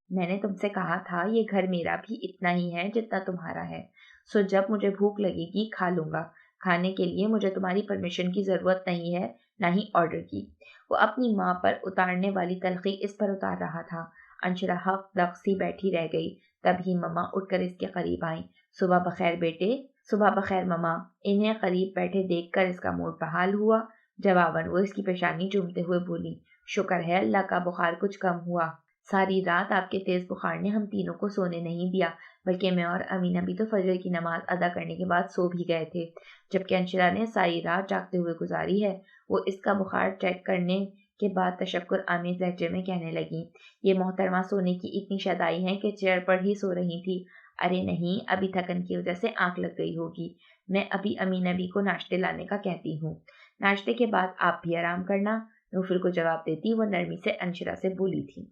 मैंने तुमसे कहा था ये घर मेरा भी इतना ही है जितना तुम्हारा है। सो जब मुझे भूख लगेगी खा लूंगा। खाने के लिए मुझे तुम्हारी परमिशन की जरूरत नहीं है, ना ही ऑर्डर की। वो अपनी माँ पर उतारने वाली तलखी इस पर उतार रहा था। अंशिरा हक दक सी बैठी रह गई। तभी मम्मा उठकर इसके करीब आई। सुबह बखैर बेटे। सुबह बखैर मम्मा। इन्हें करीब बैठे देखकर इसका मूड बहाल हुआ। जवाबन वो इसकी पेशानी चूमते हुए बोली, शुक्र है अल्लाह का बुखार कुछ कम हुआ। सारी रात आपके तेज बुखार ने हम तीनों को सोने नहीं दिया, बल्कि मैं और अमीना भी तो फजर की नमाज अदा करने के बाद सो भी गए थे, जबकि अंशिरा ने सारी रात जागते हुए गुजारी है। वो इसका बुखार चेक करने के बाद तशक्कुर आमीज लहजे में कहने लगी, ये मोहतरमा सोने की इतनी शदाई है कि चेयर पर ही सो रही थी। अरे नहीं, अभी थकन की वजह से आंख लग गई होगी। मैं अभी अमीना भी को नाश्ते लाने का कहती हूँ। नाश्ते के बाद आप भी आराम करना। नूफिल को जवाब देती वो नरमी से अंशिरा से बोली थी।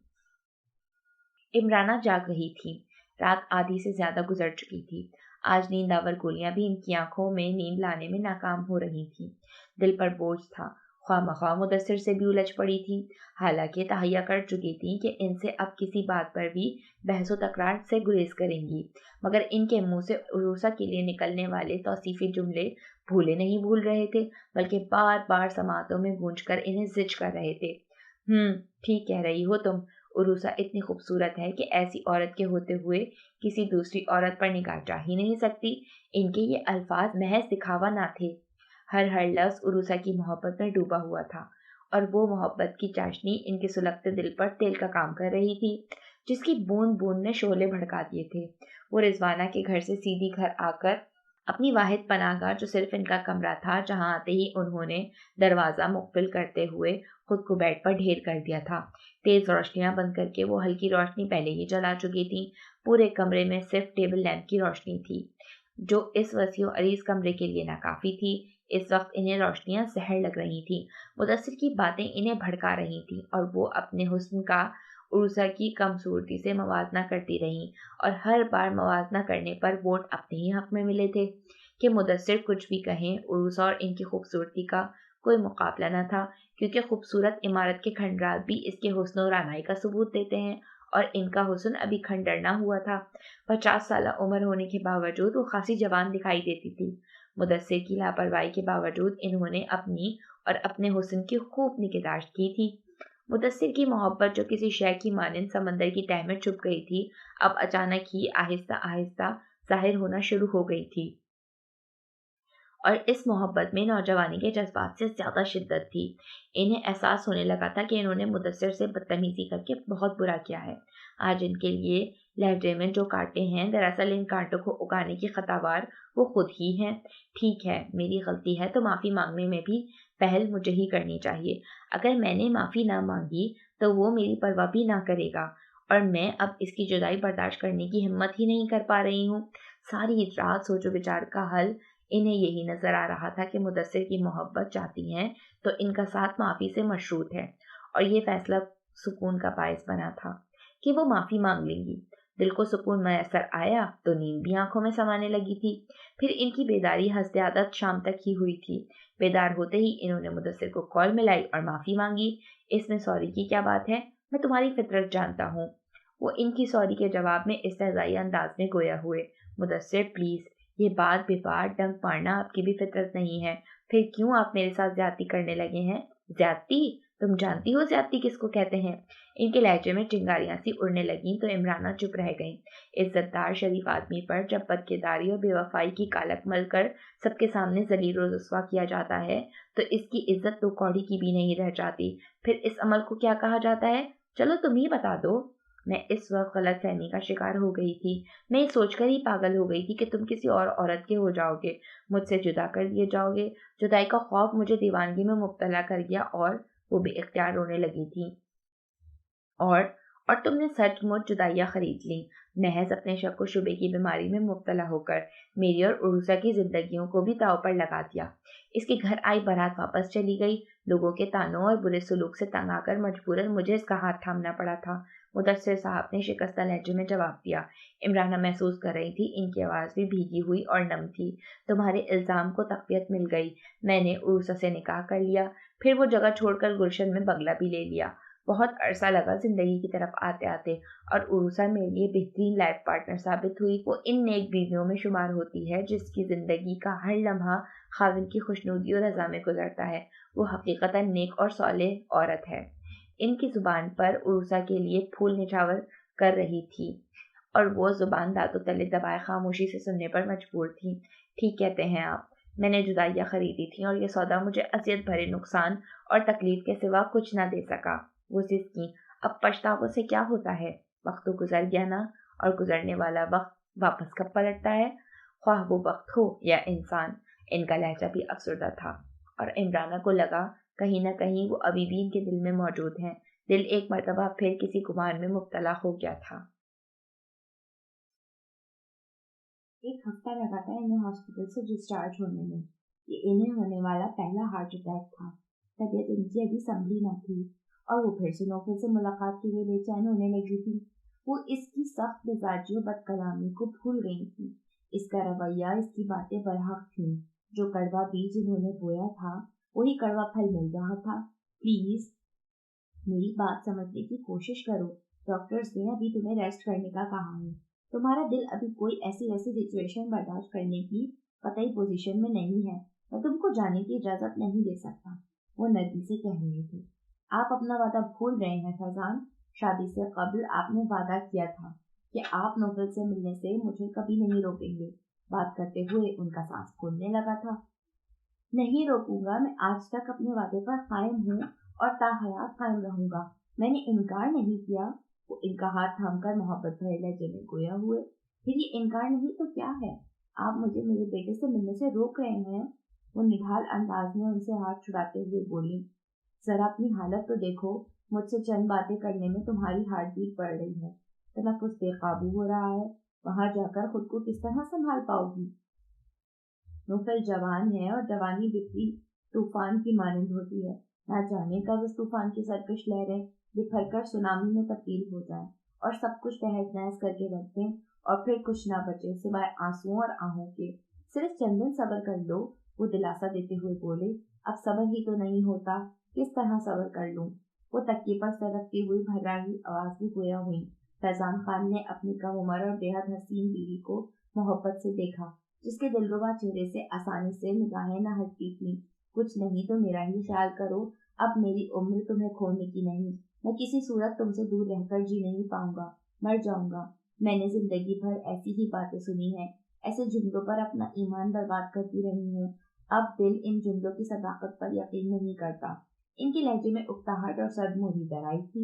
इमराना जाग रही थी। रात आधी से ज्यादा गुजर चुकी थी। आज नींदावर गोलियां भी इनकी आंखों में नींद लाने में नाकाम हो रही थी। दिल पर बोझ था। ख्वामख्वाह मुदस्सिर से भी उलझ पड़ी थी। हालांकि तहैया कर चुकी थी कि इनसे अब किसी बात पर भी बहसो तकरार से गुरेज करेंगी, मगर इनके मुंह से उरूसा के लिए निकलने वाले तौसीफी जुमले भूले नहीं भूल रहे थे, बल्कि बार बार समातों में गूंजकर इन्हें जिज कर रहे थे। ठीक कह रही हो तुम। उरूसा इतनी खूबसूरत है कि ऐसी औरत के होते हुए किसी दूसरी औरत पर निगाह जा ही नहीं सकती। इनके ये अल्फाज महज दिखावा ना थे। हर लफ्ज उरूसा की मोहब्बत में डूबा हुआ था, और वो मोहब्बत की चाशनी इनके सुलगते दिल पर तेल का काम कर रही थी, जिसकी बूंद बूंद ने शोले भड़का दिए थे। वो रिजवाना के घर से सीधी घर आकर اپنی واحد پناہ گاہ جو صرف ان کا کمرہ تھا، جہاں آتے ہی انہوں نے دروازہ مقفل کرتے ہوئے خود کو بیڈ پر ڈھیر کر دیا تھا۔ تیز روشنیاں بند کر کے وہ ہلکی روشنی پہلے ہی جلا چکی تھی۔ پورے کمرے میں صرف ٹیبل لیمپ کی روشنی تھی، جو اس وسیع و عریض کمرے کے لیے ناکافی تھی۔ اس وقت انہیں روشنیاں زہر لگ رہی تھیں۔ مدثر کی باتیں انہیں بھڑکا رہی تھیں اور وہ اپنے حسن کا عروسہ کی کم صورتی سے موازنہ کرتی رہیں، اور ہر بار موازنہ کرنے پر ووٹ اپنے ہی حق میں ملے تھے۔ کہ مدثر کچھ بھی کہیں، عروسہ اور ان کی خوبصورتی کا کوئی مقابلہ نہ تھا، کیونکہ خوبصورت عمارت کے کھنڈرات بھی اس کے حسن و رعنائی کا ثبوت دیتے ہیں، اور ان کا حسن ابھی کھنڈر نہ ہوا تھا۔ 50 سالہ عمر ہونے کے باوجود وہ خاصی جوان دکھائی دیتی تھی۔ مدثر کی لاپرواہی کے باوجود انہوں نے اپنی اور اپنے حسن کی خوب نگہداشت کی تھی۔ مدثر کی محبت جو کسی شے کی مانند سمندر کی تہہ میں چھپ گئی تھی، اب اچانک ہی آہستہ آہستہ ظاہر ہونا شروع ہو گئی تھی، اور اس محبت میں نوجوانی کے جذبات سے زیادہ شدت تھی۔ انہیں احساس ہونے لگا تھا کہ انہوں نے مدثر سے بدتمیزی کر کے بہت برا کیا ہے۔ آج ان کے لیے لہجے میں جو کانٹے ہیں، دراصل ان کانٹوں کو اگانے کی خطاوار وہ خود ہی ہیں۔ ٹھیک ہے، میری غلطی ہے تو معافی مانگنے میں بھی پہل مجھے ہی کرنی چاہیے۔ اگر میں نے معافی نہ مانگی تو وہ میری پرواہ بھی نہ کرے گا، اور میں اب اس کی جدائی برداشت کرنے کی ہمت ہی نہیں کر پا رہی ہوں۔ ساری رات سوچو بچار کا حل انہیں یہی نظر آ رہا تھا کہ مدثر کی محبت چاہتی ہیں تو ان کا ساتھ معافی سے مشروط ہے، اور یہ فیصلہ سکون کا باعث بنا تھا کہ وہ معافی مانگ لیں گی۔ دل کو سکون میسر آیا تو نیند بھی آنکھوں میں سمانے لگی تھی۔ پھر ان کی بیداری حسب عادت شام تک ہی ہوئی تھی۔ بیدار ہوتے ہی انہوں نے مدثر کو کال ملائی اور معافی مانگی۔ اس میں سوری کی کیا بات ہے، میں تمہاری فطرت جانتا ہوں۔ وہ ان کی سوری کے جواب میں استہزائی انداز میں گویا ہوئے۔ مدثر پلیز، یہ بات بے بات ڈنک مارنا آپ کی بھی فطرت نہیں ہے، پھر کیوں آپ میرے ساتھ زیادتی کرنے لگے ہیں؟ زیادتی؟ تم جانتی ہو زیادتی کس کو کہتے ہیں؟ ان کے لہجے میں چنگاریاں سی اڑنے لگیں تو عمرانہ چپ رہ گئیں۔ عزت دار شریف آدمی پر جب بدکرداری اور بے وفائی کی کالک مل کر سب کے سامنے ذلیل و رسوا کیا جاتا ہے تو اس کی عزت دو کوڑی کی بھی نہیں رہ جاتی۔ پھر اس عمل کو کیا کہا جاتا ہے؟ چلو تم ہی بتا دو۔ میں اس وقت غلط فہمی کا شکار ہو گئی تھی۔ میں یہ سوچ کر ہی پاگل ہو گئی تھی کہ تم کسی اور عورت کے ہو جاؤ گے، مجھ سے جدا کر دیے جاؤ گے۔ جدائی کا خوف مجھے دیوانگی میں مبتلا کر گیا اور وہ بے اختیار رونے لگی تھی، اور تم نے سچ مچ جدائیاں خرید لیں، محض اپنے شک و شبے کی بیماری میں مبتلا ہو کر میری اور عروسہ کی زندگیوں کو بھی داؤ پر لگا دیا۔ اس کے گھر آئی بارات واپس چلی گئی۔ لوگوں کے تانوں اور برے سلوک سے تنگ آ کر مجبوراً مجھے اس کا ہاتھ تھامنا پڑا تھا۔ مدثر صاحب نے شکستہ لہجے میں جواب دیا۔ عمرانہ محسوس کر رہی تھی ان کی آواز بھی بھیگی ہوئی اور نم تھی۔ تمہارے الزام کو تقویت مل گئی۔ میں نے عروسہ سے نکاح کر لیا، پھر وہ جگہ چھوڑ کر گلشن میں بنگلہ بھی لے لیا۔ بہت عرصہ لگا زندگی کی طرف آتے آتے، اور عروسہ میرے لیے بہترین لائف پارٹنر ثابت ہوئی۔ وہ ان نیک بیویوں میں شمار ہوتی ہے جس کی زندگی کا ہر لمحہ خاوند کی خوشنودی اور رضا میں گزرتا ہے۔ وہ حقیقتاً نیک اور صالح عورت ہے۔ ان کی زبان پر عروسہ کے لیے پھول نچھاور کر رہی تھی، اور وہ زبان دانتوں تلے دبائے خاموشی سے سننے پر مجبور تھی۔ ٹھیک کہتے ہیں آپ، میں نے جدائیاں خریدی تھیں اور یہ سودا مجھے اذیت بھرے نقصان اور تکلیف کے سوا کچھ نہ دے سکا۔ وہ ضد کی، اب پچھتاووں سے کیا ہوتا ہے؟ وقت تو گزر گیا نا، اور گزرنے والا وقت واپس کب پلٹتا ہے، خواہ وہ وقت ہو یا انسان۔ ان کا لہجہ بھی افسردہ تھا، اور عمرانہ کو لگا کہیں نہ کہیں وہ ابھی بھی ان کے دل میں موجود ہیں۔ دل ایک مرتبہ پھر کسی گمان میں مبتلا ہو گیا تھا۔ ایک ہفتہ لگا تھا انہیں ہاسپٹل سے ڈسچارج ہونے میں۔ یہ انہیں ہونے والا پہلا ہارٹ اٹیک تھا۔ طبیعت ان کی ابھی سنبھلی نہ تھی، اور وہ پھر سے نوکر سے ملاقات کے لیے بے چین ہونے لگی تھی۔ وہ اس کی سخت مزاجی و بد کلامی کو بھول گئی تھی۔ اس کا رویہ، اس کی باتیں برحق تھیں۔ جو کڑوا بیج انہوں نے بویا تھا وہی کڑوا پھل مل رہا تھا۔ پلیز میری بات سمجھنے کی کوشش کرو۔ ڈاکٹرز نے ابھی تمہیں ریسٹ کرنے کا کہا ہے۔ تمہارا دل ابھی کوئی ایسی سچویشن برداشت کرنے کی قطعی پوزیشن میں نہیں ہے۔ میں تم کو جانے کی اجازت نہیں دے سکتا، وہ نرمی سے کہہ رہے تھے۔ آپ اپنا وعدہ بھول رہے ہیں فیضان۔ شادی سے قبل آپ نے وعدہ کیا تھا کہ آپ نوبل سے ملنے سے مجھے کبھی نہیں روکیں گے۔ بات کرتے ہوئے ان کا سانس پھولنے لگا تھا۔ نہیں روکوں گا، میں آج تک اپنے وعدے پر قائم ہوں اور تا حیات قائم رہوں گا۔ میں نے انکار نہیں کیا۔ وہ ان کا ہاتھ تھام کر محبت بھرے لہجے میں گویا ہوئے۔ پھر یہ انکار نہیں تو کیا ہے؟ आप मुझे मेरे बेटे से मिलने से रोक रहे हैं? वो निढाल अंदाज में उनसे हाथ छुड़ाते हुए बोली। जरा अपनी हालत तो देखो, मुझसे चंद बातें करने में तुम्हारी हार्ट बीट बढ़ रही है, तनफ्फुस बेकाबू हो रहा है, वहां जाकर खुद को किस तरह संभाल पाओगी? नूफल जवान है और जवानी बिखरी तूफान की मानंद होती है। ना जाने कब इस तूफान की सरकश लहरें बिखर कर सुनामी में तब्दील हो जाए और सब कुछ तहस नहस करके रख दें और फिर कुछ ना बचे सिवाय आंसुओं और आहों के। सिर्फ चंद दिन सब्र कर लो, वो दिलासा देते हुए बोले। अब सब्र ही तो नहीं होता, किस तरह सब्र कर लूं? वो तकिए पर सर रखती हुई भर्रागी आवाज में गोया हुई। फैजान खान ने अपनी कम उम्र और बेहद हसीन बीवी को मोहब्बत से देखा, जिसके दिलरुबा चेहरे से आसानी से निगाहें न हटती थी। कुछ नहीं तो मेरा ही ख्याल करो, अब मेरी उम्र तुम्हें खोने की नहीं। मैं किसी सूरत तुमसे दूर रहकर जी नहीं पाऊंगा, मर जाऊंगा। मैंने जिंदगी भर ऐसी ही बातें सुनी हैं, ऐसे जुमलों पर अपना ईमान बर्बाद करती रही हूँ। अब दिल इन जुमलों की सदाकत पर यकीन नहीं करता। इनके लहजे में उकताहट और सदमुरी डराई थी।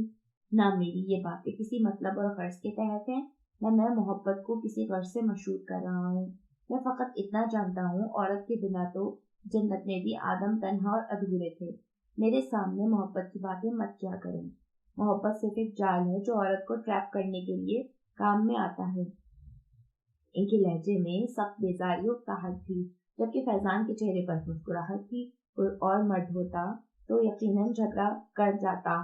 ना मेरी ये बातें किसी मतलब और गर्ज के तहत हैं, न मैं मोहब्बत को किसी गर्ज से मशहूर कर रहा हूँ। मैं फकत इतना जानता हूँ, औरत के बिना तो जन्नत में भी आदम तन्हा और अधूरे थे। मेरे सामने मोहब्बत की बातें मत किया करें। मोहब्बत सिर्फ एक जाल है जो औरत को ट्रैप करने के लिए काम में आता है। इनके लहजे में सख्त बेजारी और ताहट थी, जबकि फैजान के चेहरे पर मुस्कुराहट थी। कोई और मर्द होता तो यकीनन झगड़ा कर जाता।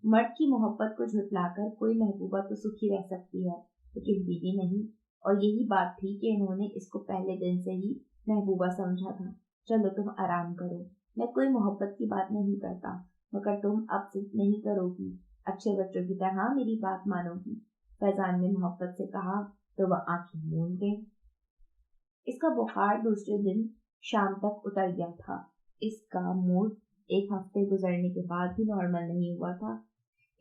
मर्द की मोहब्बत को झुठलाकर कोई महबूबा तो सुखी रह सकती है, लेकिन बीवी नहीं। और यही बात थी कि इन्होंने इसको पहले दिन से ही महबूबा समझा था। चलो तुम आराम करो, मैं कोई मोहब्बत की बात नहीं करता, मगर तुम अब जिद नहीं करोगी, अच्छे बच्चों की तरह मेरी बात मानोगी। फैजान ने मोहब्बत से कहा तो वह आंखें मूंद गई। इसका बुखार दूसरे दिन शाम तक उतर गया था। इसका मूड एक हफ्ते गुजरने के बाद भी नॉर्मल नहीं हुआ था।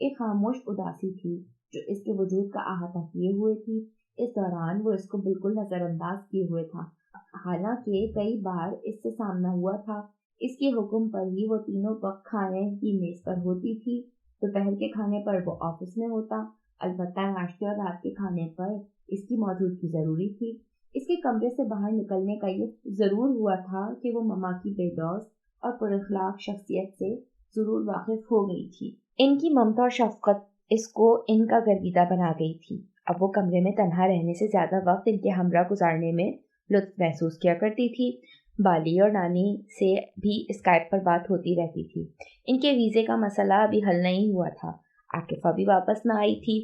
एक खामोश उदासी थी जो इसके वजूद का अहाता किए हुए थी। इस दौरान वो इसको बिल्कुल नजरअंदाज किए हुए था। हालांकि कई बार इससे सामना हुआ था। इसके हुक्म पर ही वो तीनों वक्त खाने की मेज पर होती थी। दोपहर के खाने पर वो ऑफिस में होता, अलबत्ता नाश्ते और रात के खाने पर इसकी मौजूदगी जरूरी थी। इसके कमरे से बाहर निकलने का ये जरूर हुआ था कि वो ममा की बेदौस और पुरअखलाक शख्सियत से जरूर वाकिफ हो गई थी। इनकी ममता और शफकत इसको इनका गर्विदा बना गई थी। अब वो कमरे में तन्हा रहने से ज्यादा वक्त इनके हमरा गुजारने में लुत्फ महसूस किया करती थी। बाली और नानी से भी स्काइप पर बात होती रहती थी। इनके वीजे का मसला अभी हल नहीं हुआ था। आकिफा भी वापस न आई थी।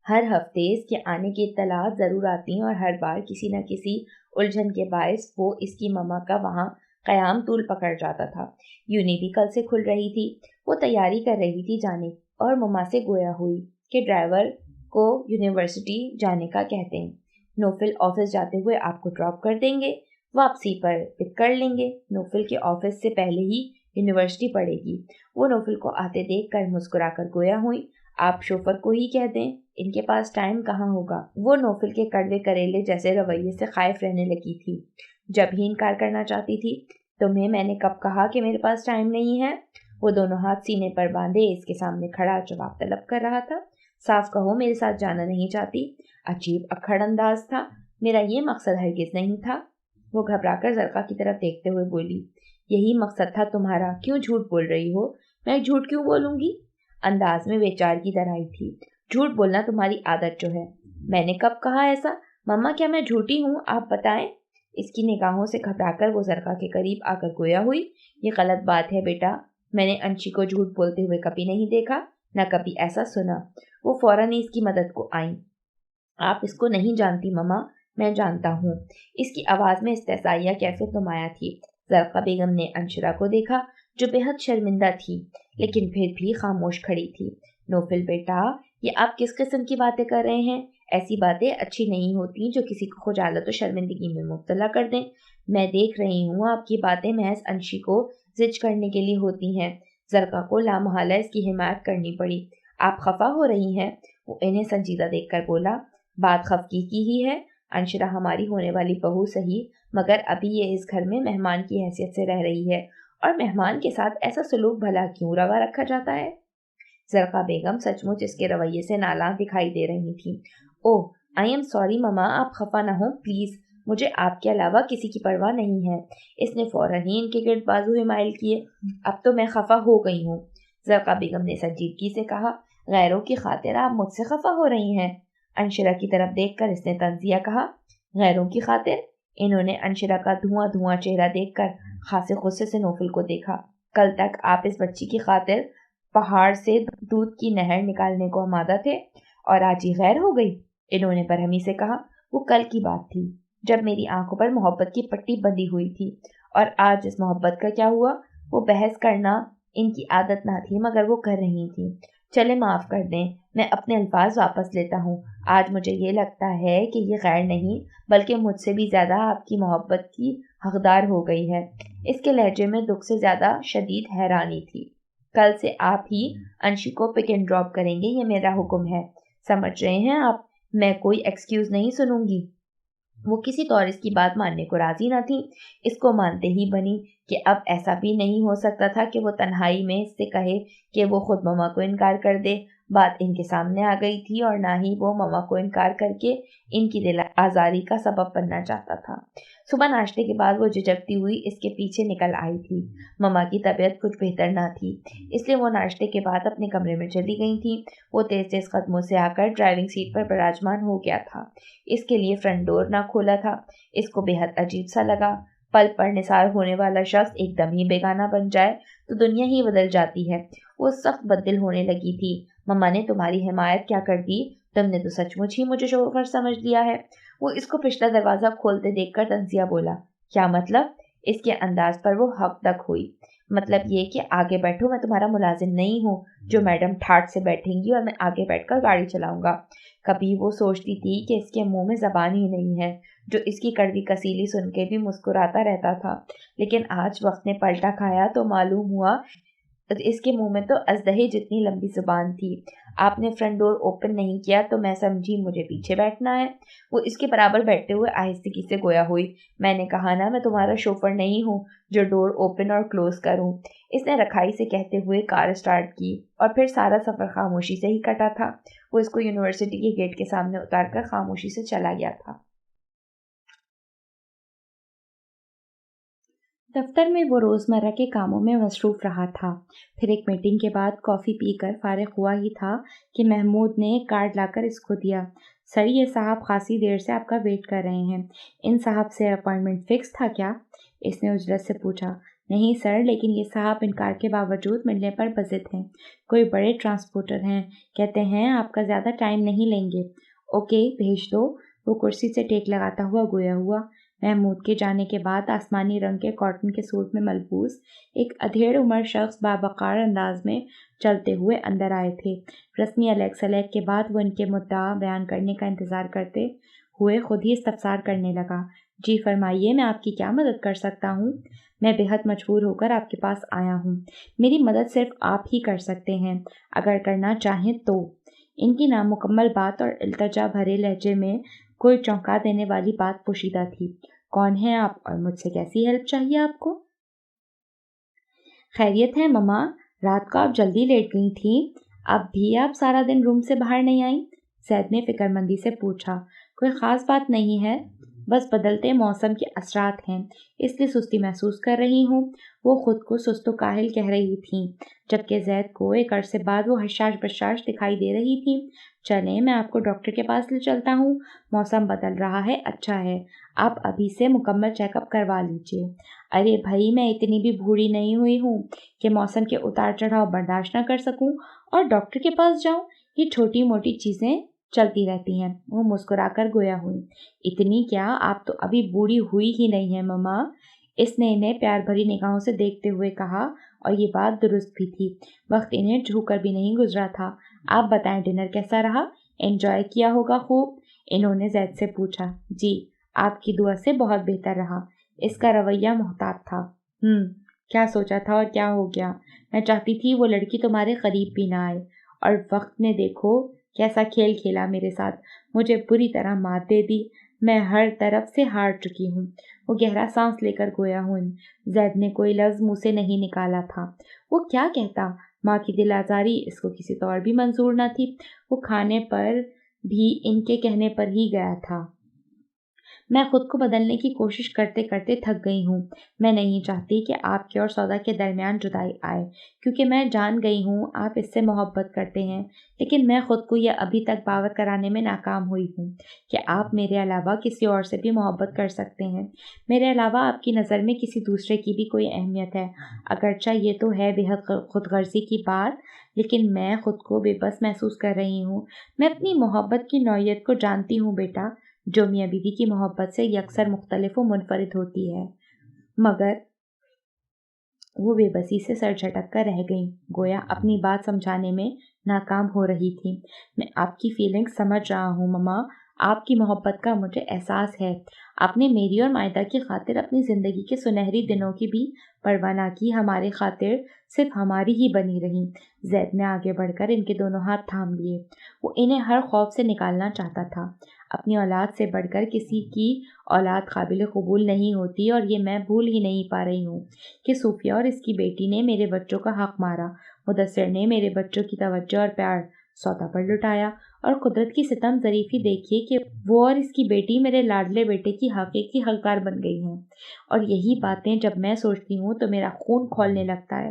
हर हफ्ते इसके आने की इत्तलात जरूर आती और हर बार किसी न किसी उलझन के बायस वो इसकी ममा का वहाँ कयाम तूल पकड़ जाता था। यूनी भी कल से खुल रही थी। वो तैयारी कर रही थी जाने और ममा से गोया हुई कि ड्राइवर को यूनिवर्सिटी जाने का कहते हैं। नोफिल ऑफिस जाते हुए आपको ड्रॉप कर देंगे, वापसी पर पिक कर लेंगे। नोफिल के ऑफिस से पहले ही यूनिवर्सिटी पड़ेगी। वो नोफिल को आते देख कर मुस्कुराकर गोया हुई। आप शोफर को ही कह दें, इनके पास टाइम कहाँ होगा। वो नोफिल के कड़वे करेले जैसे रवैये से खाइफ रहने लगी थी। जब ही इनकार करना चाहती थी, तुम्हें मैंने कब कहा कि मेरे पास टाइम नहीं है? वो दोनों हाथ सीने पर बांधे इसके सामने खड़ा जवाब तलब कर रहा था। साफ कहो मेरे साथ जाना नहीं चाहती। अजीब अक्खड़ अंदाज था। मेरा ये मकसद हरगिज नहीं था। वो घबराकर जरका की तरफ देखते हुए बोली, यही मकसद था तुम्हारा? क्यों झूठ बोल रही हो? मैं झूठ क्यों बोलूंगी? अंदाज में बेचार की दराई थी। झूठ बोलना तुम्हारी आदत जो है। मैंने कब कहा ऐसा? मम्मा क्या मैं झूठी हूँ? आप बताएं। इसकी निगाहों से घबराकर वो जरका के करीब आकर गोया हुई। ये गलत बात है बेटा, मैंने अंशी को झूठ बोलते हुए कभी नहीं देखा, न कभी ऐसा सुना। वो फौरन ही इसकी मदद को आई। आप इसको नहीं जानती मम्मा, मैं जानता हूँ। इसकी आवाज में इस्तेज़ाइया कैफियत नुमाया थी। जरका बेगम ने अंशरा को देखा जो बेहद शर्मिंदा थी, लेकिन फिर भी खामोश खड़ी थी। नोफिल बेटा, ये आप किस किस्म की बातें कर रहे हैं? ऐसी बातें अच्छी नहीं होती जो किसी को खुजालत और शर्मिंदगी में मुब्तला कर दें। मैं देख रही हूँ आपकी बातें महज अंशी को जिज करने के लिए होती हैं। जरका को लामहला इसकी हिमायत करनी पड़ी। आप खफा हो रही हैं? वो इन्हें संजीदा देखकर बोला, बात खफगी की ही है। अंशरा हमारी होने वाली बहू सही, मगर अभी ये इस घर में मेहमान की हैसियत से रह रही है, और मेहमान के साथ ऐसा सलूक भला क्यों रवा रखा जाता है? जरका बेगम सचमुच इसके रवैये से नालां दिखाई दे रही थी। ओह, आई एम सॉरी ममा, आप खफा ना हो प्लीज। مجھے آپ کے علاوہ کسی کی پرواہ نہیں ہے۔ اس نے فوراً ہی ان کے گرد بازو مائل کیے۔ اب تو میں خفا ہو گئی ہوں، زرقا بیگم نے سنجیدگی سے کہا۔ غیروں کی خاطر آپ مجھ سے خفا ہو رہی ہیں؟ انشرا کی طرف دیکھ کر اس نے طنزیہ کہا۔ غیروں کی خاطر؟ انہوں نے انشرا کا دھواں دھواں چہرہ دیکھ کر خاصے غصے سے نوفل کو دیکھا۔ کل تک آپ اس بچی کی خاطر پہاڑ سے دودھ کی نہر نکالنے کو آمادہ تھے اور آج ہی غیر ہو گئی؟ انہوں نے برہمی سے کہا۔ وہ کل کی بات تھی جب میری آنکھوں پر محبت کی پٹی بندھی ہوئی تھی، اور آج اس محبت کا کیا ہوا؟ وہ بحث کرنا ان کی عادت نہ تھی مگر وہ کر رہی تھی۔ چلے معاف کر دیں، میں اپنے الفاظ واپس لیتا ہوں۔ آج مجھے یہ لگتا ہے کہ یہ غیر نہیں بلکہ مجھ سے بھی زیادہ آپ کی محبت کی حقدار ہو گئی ہے۔ اس کے لہجے میں دکھ سے زیادہ شدید حیرانی تھی۔ کل سے آپ ہی انشی کو پک اینڈ ڈراپ کریں گے، یہ میرا حکم ہے، سمجھ رہے ہیں آپ؟ میں کوئی ایکسکیوز نہیں سنوں گی۔ وہ کسی طور اس کی بات ماننے کو راضی نہ تھی، اس کو مانتے ہی بنی کہ اب ایسا بھی نہیں ہو سکتا تھا کہ وہ تنہائی میں اس سے کہے کہ وہ خود مما کو انکار کر دے۔ بات ان کے سامنے آ گئی تھی اور نہ ہی وہ مما کو انکار کر کے ان کی دل آزاری کا سبب بننا چاہتا تھا۔ صبح ناشتے کے بعد وہ جھجکتی ہوئی اس کے پیچھے نکل آئی تھی۔ مما کی طبیعت کچھ بہتر نہ تھی، اس لیے وہ ناشتے کے بعد اپنے کمرے میں چلی گئی تھی۔ وہ تیز تیز قدموں سے آ کر ڈرائیونگ سیٹ پر براجمان ہو گیا تھا۔ اس کے لیے فرنٹ ڈور نہ کھولا تھا۔ اس کو بے حد عجیب سا لگا۔ پل پر نثار ہونے والا شخص ایک دم ہی بیگانہ بن جائے تو دنیا ہی بدل جاتی ہے۔ وہ سخت بددل ہونے لگی تھی۔ مما نے تمہاری حمایت کیا کر دی؟ تم نے تو سچ مچ ہی مجھے شوہر سمجھ لیا ہے۔ وہ اس کو پچھلا دروازہ کھولتے دیکھ کر طنزیہ بولا۔ کیا مطلب؟ اس کے انداز پر وہ حق تک ہوئی۔ مطلب یہ کہ آگے بیٹھو، میں تمہارا ملازم نہیں ہوں جو میڈم ٹھاٹ سے بیٹھیں گی اور میں آگے بیٹھ کر گاڑی چلاؤں گا۔ کبھی وہ سوچتی تھی کہ اس کے منہ میں زبان ہی نہیں ہے، جو اس کی کڑوی کسیلی سن کے بھی مسکراتا رہتا تھا، لیکن آج وقت نے پلٹا کھایا تو معلوم ہوا اس کے منہ میں تو ازدہے جتنی لمبی زبان تھی۔ آپ نے فرنٹ ڈور اوپن نہیں کیا تو میں سمجھی مجھے پیچھے بیٹھنا ہے۔ وہ اس کے برابر بیٹھتے ہوئے آہستگی سے گویا ہوئی۔ میں نے کہا نا، میں تمہارا شوفر نہیں ہوں جو ڈور اوپن اور کلوز کروں۔ اس نے رکھائی سے کہتے ہوئے کار اسٹارٹ کی اور پھر سارا سفر خاموشی سے ہی کٹا تھا۔ وہ اس کو یونیورسٹی کے گیٹ کے سامنے اتار کر خاموشی سے چلا گیا تھا۔ دفتر میں وہ روزمرہ کے کاموں میں مصروف رہا تھا۔ پھر ایک میٹنگ کے بعد کافی پی کر فارغ ہوا ہی تھا کہ محمود نے ایک کارڈ لا کر اس کو دیا۔ سر، یہ صاحب خاصی دیر سے آپ کا ویٹ کر رہے ہیں، ان صاحب سے اپائنٹمنٹ فکس تھا کیا؟ اس نے اجرت سے پوچھا۔ نہیں سر، لیکن یہ صاحب انکار کے باوجود ملنے پر بضد ہیں۔ کوئی بڑے ٹرانسپورٹر ہیں، کہتے ہیں آپ کا زیادہ ٹائم نہیں لیں گے۔ اوکے، بھیج دو۔ وہ کرسی سے ٹیک لگاتا ہوا گویا ہوا۔ محمود کے جانے کے بعد آسمانی رنگ کے کاٹن کے سوٹ میں ملبوس ایک ادھیڑ عمر شخص باوقار انداز میں چلتے ہوئے اندر آئے تھے۔ رسمی الیگ سلیگ کے بعد وہ ان کے مدعا بیان کرنے کا انتظار کرتے ہوئے خود ہی استفسار کرنے لگا۔ جی فرمائیے، میں آپ کی کیا مدد کر سکتا ہوں؟ میں بے حد مجبور ہو کر آپ کے پاس آیا ہوں۔ میری مدد صرف آپ ہی کر سکتے ہیں، اگر کرنا چاہیں تو۔ ان کی نامکمل بات اور التجا بھرے لہجے میں کوئی چونکا دینے والی بات پوشیدہ تھی۔ کون ہیں آپ اور مجھ سے کیسی ہیلپ چاہیے آپ کو؟ خیریت ہے مما، رات کو آپ جلدی لیٹ گئی تھیں، اب بھی آپ سارا دن روم سے باہر نہیں آئیں؟ زید نے فکر مندی سے پوچھا۔ کوئی خاص بات نہیں ہے، بس بدلتے موسم کے اثرات ہیں، اس لیے سستی محسوس کر رہی ہوں۔ وہ خود کو سست و کاہل کہہ رہی تھیں، جبکہ زید کو ایک عرصے بعد وہ حشاش بشاش دکھائی دے رہی تھیں۔ چلیں، میں آپ کو ڈاکٹر کے پاس لے چلتا ہوں، موسم بدل رہا ہے، اچھا ہے آپ ابھی سے مکمل چیک اپ کروا لیجیے۔ ارے بھائی، میں اتنی بھی بوڑھی نہیں ہوئی ہوں کہ موسم کے اتار چڑھاؤ برداشت نہ کر سکوں اور ڈاکٹر کے پاس جاؤں، یہ چھوٹی موٹی چیزیں چلتی رہتی ہیں۔ وہ مسکرا کر گویا ہوئی۔ اتنی کیا، آپ تو ابھی بوڑھی ہوئی ہی نہیں ہیں مما، اس نے انہیں پیار بھری نگاہوں سے دیکھتے ہوئے کہا، اور یہ بات درست بھی تھی، وقت انہیں چھو کر بھی نہیں گزرا تھا۔ آپ بتائیں، ڈنر کیسا رہا؟ انجوائے کیا ہوگا خوب؟ انہوں نے زید سے پوچھا۔ جی، آپ کی دعا سے بہت بہتر رہا۔ اس کا رویہ محتاط تھا۔ کیا سوچا تھا اور کیا ہو گیا؟ میں چاہتی تھی وہ لڑکی تمہارے قریب بھی نہ آئے، اور وقت نے دیکھو کیسا کھیل کھیلا میرے ساتھ، مجھے بری طرح مات دے دی، میں ہر طرف سے ہار چکی ہوں۔ وہ گہرا سانس لے کر گویا ہوں۔ زید نے کوئی لفظ منہ سے نہیں نکالا تھا۔ وہ کیا کہتا؟ ماں کی دل آزاری اس کو کسی طور بھی منظور نہ تھی۔ وہ کھانے پر بھی ان کے کہنے پر ہی گیا تھا۔ میں خود کو بدلنے کی کوشش کرتے کرتے تھک گئی ہوں۔ میں نہیں چاہتی کہ آپ کے اور سودا کے درمیان جدائی آئے، کیونکہ میں جان گئی ہوں آپ اس سے محبت کرتے ہیں، لیکن میں خود کو یہ ابھی تک باور کرانے میں ناکام ہوئی ہوں کہ آپ میرے علاوہ کسی اور سے بھی محبت کر سکتے ہیں۔ میرے علاوہ آپ کی نظر میں کسی دوسرے کی بھی کوئی اہمیت ہے، اگرچہ یہ تو ہے بے حد خود غرضی کی بات، لیکن میں خود کو بے بس محسوس کر رہی ہوں۔ میں اپنی محبت کی نوعیت کو جانتی ہوں بیٹا، جو میاں بیوی کی محبت سے یکسر مختلف و منفرد ہوتی ہے۔ مگر وہ بے بسی سے سر جھٹک کر رہ گئیں، گویا اپنی بات سمجھانے میں ناکام ہو رہی تھی۔ میں آپ کی فیلنگ سمجھ رہا ہوں مما، آپ کی محبت کا مجھے احساس ہے۔ آپ نے میری اور مائدہ کی خاطر اپنی زندگی کے سنہری دنوں کی بھی پرواہ نہ کی، ہماری خاطر صرف ہماری ہی بنی رہی۔ زید نے آگے بڑھ کر ان کے دونوں ہاتھ تھام لیے۔ وہ انہیں ہر خوف سے نکالنا چاہتا تھا۔ اپنی اولاد سے بڑھ کر کسی کی اولاد قابل قبول نہیں ہوتی، اور یہ میں بھول ہی نہیں پا رہی ہوں کہ صوفیہ اور اس کی بیٹی نے میرے بچوں کا حق مارا، مدثر نے میرے بچوں کی توجہ اور پیار سودا پر لٹایا، اور قدرت کی ستم ظریفی دیکھیے کہ وہ اور اس کی بیٹی میرے لاڈلے بیٹے کی حقیقی حقدار بن گئی ہیں۔ اور یہی باتیں جب میں سوچتی ہوں تو میرا خون کھولنے لگتا ہے،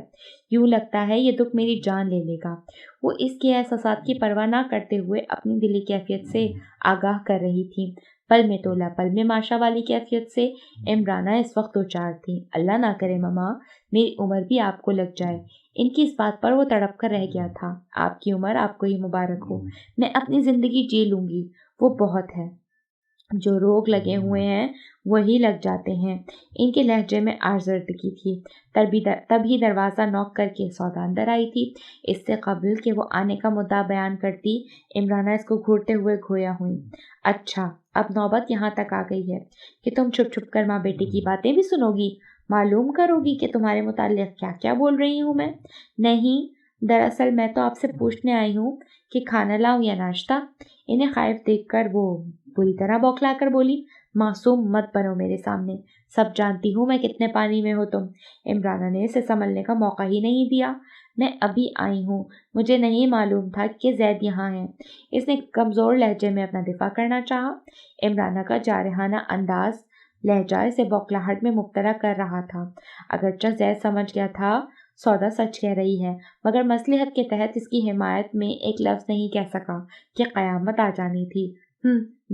یوں لگتا ہے یہ دکھ میری جان لے لے گا۔ وہ اس کے احساسات کی پرواہ نہ کرتے ہوئے اپنی دلی کیفیت سے آگاہ کر رہی تھی۔ پل میں تولا پل میں ماشا والی کیفیت سے عمرانہ اس وقت دوچار تھی۔ اللہ نہ کرے مما، میری عمر بھی آپ کو لگ جائے۔ ان کی اس بات پر وہ تڑپ کر رہ گیا تھا۔ آپ کی عمر آپ کو ہی مبارک ہو، میں اپنی زندگی جی لوں گی، وہ بہت ہے۔ جو روگ لگے ہوئے ہیں وہی لگ جاتے ہیں۔ ان کے لہجے میں آزردگی تھی۔ تبھی دروازہ نوک کر کے سودا اندر آئی تھی۔ اس سے قبل کہ وہ آنے کا مدعا بیان کرتی، عمرانہ اس کو گھورتے ہوئے گھویا ہوئی۔ اچھا، اب نوبت یہاں تک آ گئی ہے کہ تم چھپ چھپ کر ماں بیٹی کی باتیں بھی سنو گی، معلوم کرو گی کہ تمہارے متعلق کیا کیا بول رہی ہوں میں۔ نہیں، دراصل میں تو آپ سے پوچھنے آئی ہوں کہ کھانا لاؤں یا ناشتہ۔ انہیں خائف دیکھ کر وہ بری طرح بوکھلا کر بولی، معصوم مت بنو میرے سامنے، سب جانتی ہوں میں کتنے پانی میں ہو تم۔ عمرانہ نے اسے سنبھلنے کا موقع ہی نہیں دیا۔ میں ابھی آئی ہوں، مجھے نہیں معلوم تھا کہ زید یہاں ہے۔ اس نے کمزور لہجے میں اپنا دفاع کرنا چاہا۔ عمرانہ کا جارحانہ انداز لہجہ اسے بوکھلاہٹ میں مبتلا کر رہا تھا۔ اگرچہ زید سمجھ گیا تھا سودا سچ کہہ رہی ہے، مگر مصلحت کے تحت اس کی حمایت میں ایک لفظ نہیں کہہ سکا کہ قیامت آ جانی تھی۔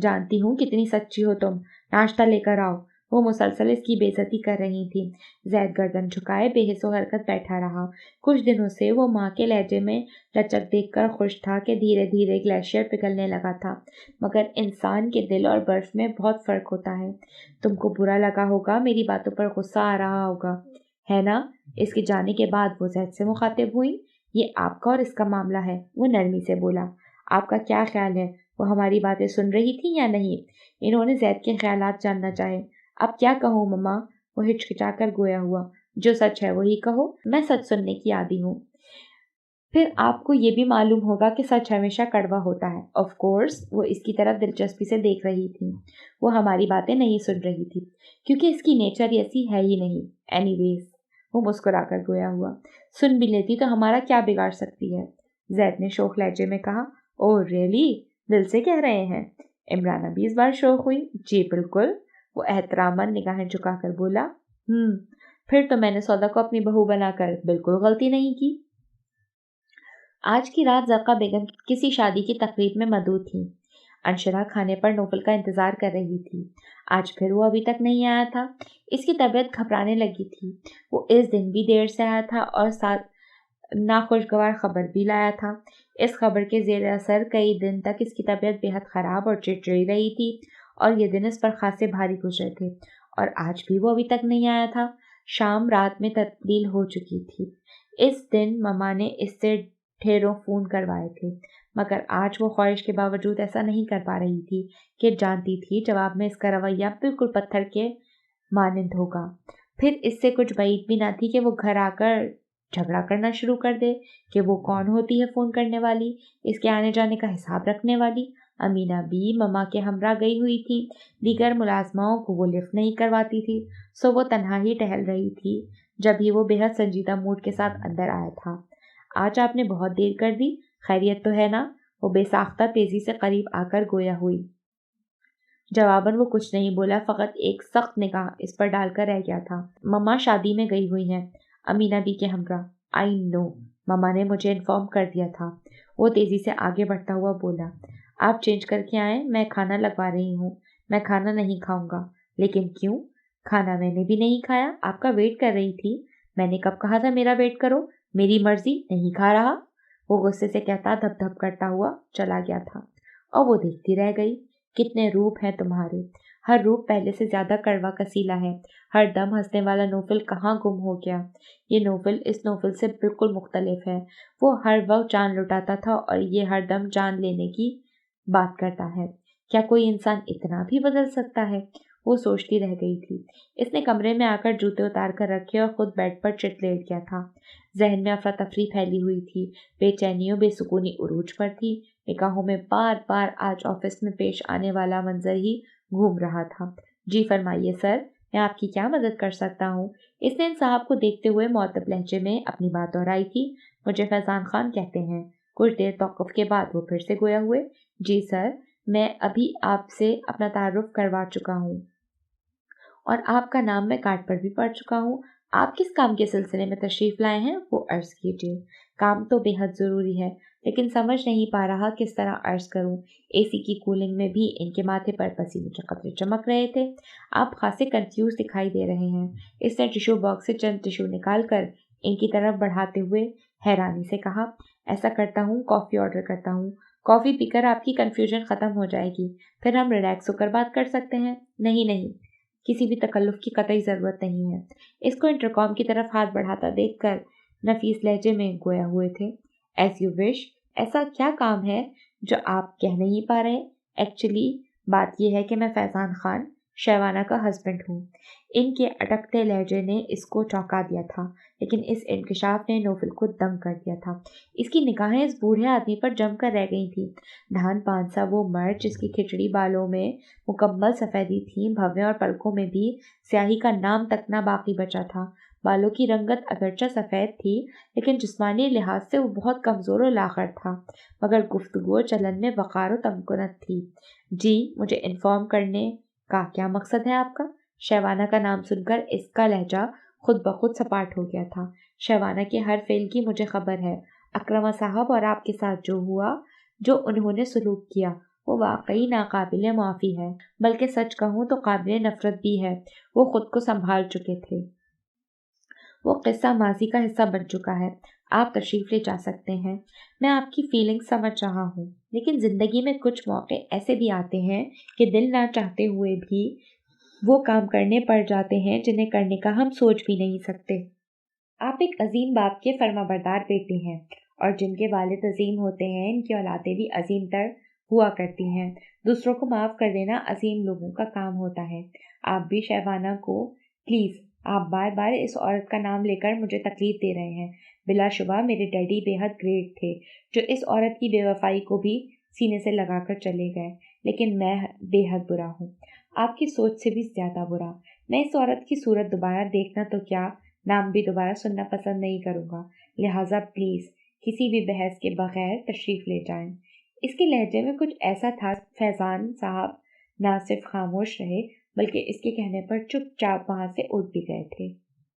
جانتی ہوں کتنی سچی ہو تم، ناشتہ لے کر آؤ۔ وہ مسلسل اس کی بے عزتی کر رہی تھی۔ زید گردن جھکائے بے حس و حرکت بیٹھا رہا۔ کچھ دنوں سے وہ ماں کے لہجے میں لچک دیکھ کر خوش تھا کہ دھیرے دھیرے گلیشیئر پگھلنے لگا تھا، مگر انسان کے دل اور برف میں بہت فرق ہوتا ہے۔ تم کو برا لگا ہوگا، میری باتوں پر غصہ آ رہا ہوگا، ہے نا؟ اس کے جانے کے بعد وہ زید سے مخاطب ہوئی۔ یہ آپ کا اور اس کا معاملہ ہے، وہ نرمی سے بولا۔ آپ کا کیا خیال ہے، وہ ہماری باتیں سن رہی تھی یا نہیں؟ انہوں نے زید کے خیالات جاننا چاہے۔ اب کیا کہوں مما، وہ ہچکچا کر گویا ہوا۔ جو سچ ہے وہی کہو، میں سچ سننے کی عادی ہوں۔ پھر آپ کو یہ بھی معلوم ہوگا کہ سچ ہمیشہ کڑوا ہوتا ہے۔ آف کورس، وہ اس کی طرف دلچسپی سے دیکھ رہی تھی۔ وہ ہماری باتیں نہیں سن رہی تھی کیونکہ اس کی نیچر ایسی ہے ہی نہیں۔ اینی ویز، وہ مسکرا کر گویا ہوا، سن بھی لیتی تو ہمارا کیا بگاڑ سکتی ہے؟ زید نے شوخ لہجے میں کہا۔ اوہ ریئلی، دل سے کہہ رہے ہیں؟ عمرانہ بھی اس بار شوق ہوئی۔ جی بالکل، وہ احتراماً نگاہیں جھکا کر بولا۔ پھر تو میں نے سودا کو اپنی بہو بنا کر بالکل غلطی نہیں کی۔ آج کی رات زرقا بیگم کسی شادی کی تقریب میں مدعو تھی۔ انشرا کھانے پر نوفل کا انتظار کر رہی تھی۔ آج پھر وہ ابھی تک نہیں آیا تھا۔ اس کی طبیعت گھبرانے لگی تھی۔ وہ اس دن بھی دیر سے آیا تھا اور ساتھ ناخوشگوار خبر بھی لایا تھا۔ اس خبر کے زیر اثر کئی دن تک اس کی طبیعت بے حد خراب اور چڑچڑی رہی تھی، اور یہ دن اس پر خاصے بھاری گزرے تھے، اور آج بھی وہ ابھی تک نہیں آیا تھا۔ شام رات میں تبدیل ہو چکی تھی۔ اس دن مما نے اس سے ڈھیروں فون کروائے تھے، مگر آج وہ خواہش کے باوجود ایسا نہیں کر پا رہی تھی کہ جانتی تھی جواب میں اس کا رویہ بالکل پتھر کے مانند ہوگا۔ پھر اس سے کچھ بعید بھی نہ تھی کہ وہ گھر آ کر جھگڑا کرنا شروع کر دے کہ وہ کون ہوتی ہے فون کرنے والی، اس کے آنے جانے کا حساب رکھنے والی۔ امینہ بھی مما کے ہمراہ گئی ہوئی تھی۔ دیگر ملازماؤں کو وہ لفٹ نہیں کرواتی تھی، سو وہ تنہا ہی ٹہل رہی تھی جب ہی وہ بے حد سنجیدہ موڈ کے ساتھ اندر آیا تھا۔ آج آپ نے بہت دیر کر دی، خیریت تو ہے نا؟ وہ بے ساختہ تیزی سے قریب آ کر گویا ہوئی۔ जवाबन वो कुछ नहीं बोला, फ़कत एक सख्त निगाह इस पर डालकर रह गया था। मम्मा शादी में गई हुई हैं, अमीना बी के हमरा। आई नो, मम्मा ने मुझे इन्फॉर्म कर दिया था। वो तेज़ी से आगे बढ़ता हुआ बोला, आप चेंज करके आएँ, मैं खाना लगवा रही हूँ। मैं खाना नहीं खाऊंगा। लेकिन क्यों? खाना मैंने भी नहीं खाया, आपका वेट कर रही थी। मैंने कब कहा था मेरा वेट करो? मेरी मर्जी, नहीं खा रहा। वो गुस्से से कहता धप धप करता हुआ चला गया था और वो देखती रह गई। कितने रूप हैं तुम्हारे, हर रूप पहले से ज्यादा कड़वा कसीला है। हर दम हंसने वाला नोफिल कहाँ गुम हो गया? ये नोफिल इस नोफिल से बिल्कुल मुख्तलिफ है। वो हर वक्त जान लुटाता था और ये हर दम जान लेने की बात करता है। क्या कोई इंसान इतना भी बदल सकता है? वो सोचती रह गई थी। इसने कमरे में आकर जूते उतार कर रखे और खुद बेड पर चित लेट गया था। जहन में अफरा तफरी फैली हुई थी, बेचैनियों बेसुकूनी उरूज पर थी। निगाहों में बार बार आज ऑफिस में पेश आने वाला मंजर ही घूम रहा था। जी फरमाइए सर, मैं आपकी क्या मदद कर सकता हूँ? इसने इन साहब को देखते हुए मुअत्तब लहजे में अपनी बात दोहराई थी। मुझे फैजान खान कहते हैं। कुछ देर तौक़ुफ़ के बाद वो फिर से गोया हुए। जी सर, मैं अभी आपसे अपना तारुफ करवा चुका हूँ और आपका नाम मैं कार्ड पर भी पढ़ चुका हूँ। आप किस काम के सिलसिले में तशरीफ़ लाए हैं वो अर्ज़ कीजिए। काम तो बेहद ज़रूरी है, लेकिन समझ नहीं पा रहा किस तरह अर्ज़ करूँ। एसी की कूलिंग में भी इनके माथे पर पसीने के कतरे चमक रहे थे। आप खासे कंफ्यूज दिखाई दे रहे हैं। इसने टिश्यू बॉक्स से चंद टिश्यू निकाल कर इनकी तरफ बढ़ाते हुए हैरानी से कहा, ऐसा करता हूँ, कॉफ़ी ऑर्डर करता हूँ। कॉफ़ी पीकर आपकी कन्फ्यूजन ख़त्म हो जाएगी, फिर हम रिलैक्स होकर बात कर सकते हैं। नहीं नहीं, किसी भी तकल्लुफ़ की कतई ज़रूरत नहीं है। इसको इंटरकॉम की तरफ हाथ बढ़ाता देखकर नफीस लहजे में गोया हुए थे। As you wish. ऐसा क्या काम है जो आप कह नहीं पा रहे? एक्चुअली बात यह है कि मैं फैज़ान खान, शहवाना का हस्बैंड हूँ। इनके अटकते लहजे ने इसको चौंका दिया था, लेकिन इस इंकशाफ ने नोफिल को दंग कर दिया था। इसकी निगाहें इस बूढ़े आदमी पर जमकर रह गई थी। धान पान सा वो मर्द जिसकी खिचड़ी बालों में मुकम्मल सफ़ेदी थी, भवें और पलकों में भी स्याही का नाम तक ना बाकी बचा था। बालों की रंगत अगरचा सफ़ेद थी, लेकिन जिस्मानी लिहाज से वो बहुत कमज़ोर और लाग़र था, मगर गुफ्तगू और चलन में वक़ार और तमकुनत थी। जी, मुझे इन्फॉर्म करने का क्या मकसद है आपका? शहवाना का नाम सुनकर इसका लहजा खुद ब खुद सपाट हो गया था। शहवाना के हर फ़ेल की मुझे खबर है। अकरमा साहब और आपके साथ जो हुआ, जो उन्होंने सलूक किया, वो वाकई नाकाबिले माफ़ी है, बल्कि सच कहूँ तो काबिले नफ़रत भी है। वो खुद को संभाल चुके थे। वो किस्सा माजी का हिस्सा बन चुका है। आप तशरीफ़ ले जा सकते हैं। मैं आपकी फीलिंग समझ रहा हूँ, लेकिन ज़िंदगी में कुछ मौके ऐसे भी आते हैं कि दिल ना चाहते हुए भी वो काम करने पड़ जाते हैं जिन्हें करने का हम सोच भी नहीं सकते। आप एक अजीम बाप के फर्माबरदार बेटे हैं और जिनके वालिद अजीम होते हैं, इनकी औलादें भी अजीम तर हुआ करती हैं। दूसरों को माफ़ कर देना अजीम लोगों का काम होता है। आप भी शहवाना को प्लीज़, आप बार बार इस औरत का नाम लेकर मुझे तकलीफ दे रहे हैं। बिलाशुबा मेरे डैडी बेहद ग्रेट थे, जो इस औरत की बेवफाई को भी सीने से लगाकर चले गए, लेकिन मैं बेहद बुरा हूँ, आपकी सोच से भी ज़्यादा बुरा। मैं इस औरत की सूरत दोबारा देखना तो क्या, नाम भी दोबारा सुनना पसंद नहीं करूँगा। लिहाजा प्लीज़ किसी भी बहस के बगैर तशरीफ़ ले जाएं। इसके लहजे में कुछ ऐसा था, फैज़ान साहब ना सिर्फ खामोश रहे, बल्कि इसके कहने पर चुपचाप वहाँ से उठ भी गए थे।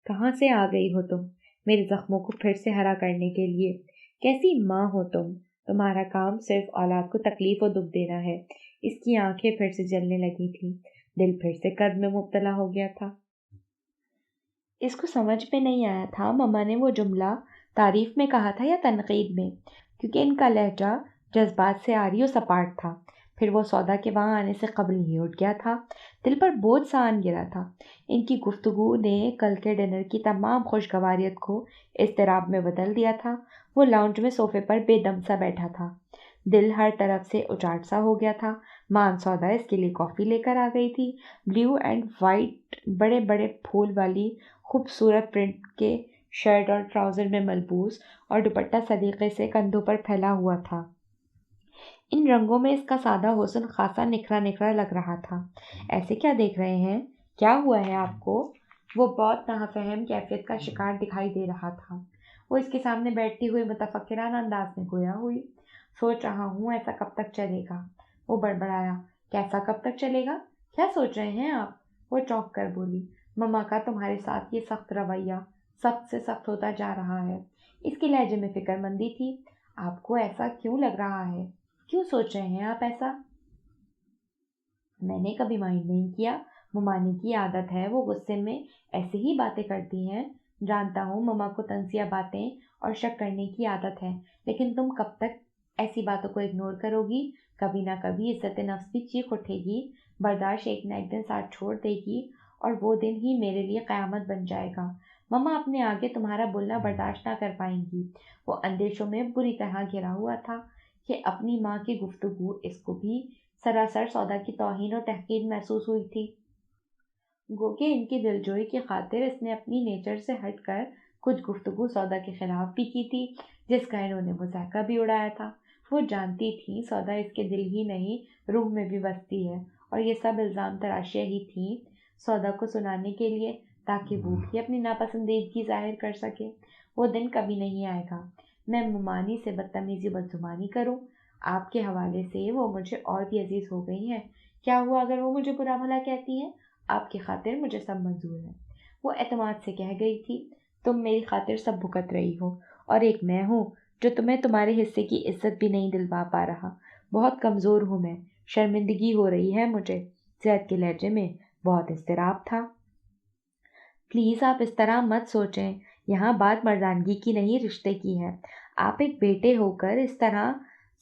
कहाँ से आ गई हो तुम, मेरे ज़ख्मों को फिर से हरा करने के लिए? कैसी माँ हो तुम? तुम्हारा काम सिर्फ औलाद को तकलीफ और दुख देना है। इसकी आंखें फिर से जलने लगी थी, दिल फिर से कर्ब में मुब्तला हो गया था। इसको समझ में नहीं आया था मम्मा ने वो जुमला तारीफ में कहा था या तनकीद में, क्योंकि इनका लहजा जज्बात से आरी और सपाट था। फिर वो सौदा के वहाँ आने से कबल ही उठ गया था। दिल पर बोझ सा आन गिरा था। इनकी गुफ्तगू ने कल के डिनर की तमाम खुशगवारियत को इज़्तिराब में बदल दिया था। वो लाउंज में सोफे पर बेदम सा बैठा था। दिल हर तरफ से उचाट सा हो गया था। मान सौदा इसके लिए कॉफ़ी लेकर आ गई थी। ब्लू एंड वाइट बड़े बड़े फूल वाली खूबसूरत प्रिंट के शर्ट और ट्राउज़र में मलबूस और दुपट्टा सलीके से कंधों पर फैला हुआ था। इन रंगों में इसका सादा हुस्न खासा निखरा निखरा लग रहा था। ऐसे क्या देख रहे हैं? क्या हुआ है आपको? वो बहुत नाफहम कैफियत का शिकार दिखाई दे रहा था। वो इसके सामने बैठती हुई मुतफक्किराना अंदाज में गोया हुई। सोच रहा हूँ ऐसा कब तक चलेगा? वो बड़बड़ाया। कैसा कब तक चलेगा? क्या सोच रहे हैं आप? वो चौंक कर बोली। मम्मा का तुम्हारे साथ ये सख्त रवैया सख्त से सख्त होता जा रहा है। इसके लहजे में फिक्रमंदी थी। आपको ऐसा क्यों लग रहा है? क्यों सोच रहे हैं आप ऐसा? मैंने कभी माइंड नहीं किया। ममानी की आदत है, वो गुस्से में ऐसे ही बातें करती हैं। जानता हूँ मम्मा को तंजिया बातें और शक करने की आदत है, लेकिन तुम कब तक ऐसी बातों को इग्नोर करोगी? कभी ना कभी इज्जत नफ्स भी चीख उठेगी। बर्दाश्त एक ना एक दिन साथ छोड़ देगी और वो दिन ही मेरे लिए क़यामत बन जाएगा। मम्मा अपने आगे तुम्हारा बोलना बर्दाश्त ना कर पाएंगी। वो अंदेशों में बुरी तरह घिरा हुआ था कि अपनी माँ की गुफ्तगू इसको भी सरासर सौदा की तौहीन और तहकीर महसूस हुई थी। गो कि इनकी दिलजोई की खातिर इसने अपनी नेचर से हटकर कुछ गुफ्तगू सौदा के खिलाफ भी की थी, जिसका इन्होंने मजाका भी उड़ाया था। वो जानती थी सौदा इसके दिल ही नहीं रूह में भी बसती है, और ये सब इल्ज़ाम तराशियाँ ही थी सौदा को सुनाने के लिए, ताकि वो भी अपनी नापसंदीदगी जाहिर कर सके। वो दिन कभी नहीं आएगा मैं ममानी से बदतमीज़ी बदजुबानी करूं। आपके हवाले से वो मुझे और भी अजीज हो गई हैं। क्या हुआ अगर वो मुझे बुरा भला कहती हैं? आपकी खातिर मुझे सब मंजूर है। वो एतमाद से कह गई थी। तुम मेरी खातिर सब भुगत रही हो, और एक मैं हूँ जो तुम्हें तुम्हारे हिस्से की इज्जत भी नहीं दिलवा पा रहा। बहुत कमज़ोर हूँ मैं, शर्मिंदगी हो रही है मुझे। जैद के लहजे में बहुत इज़्तिराब था। प्लीज़ आप इस तरह मत सोचें, यहाँ बात मर्दानगी की नहीं रिश्ते की है। आप एक बेटे होकर इस तरह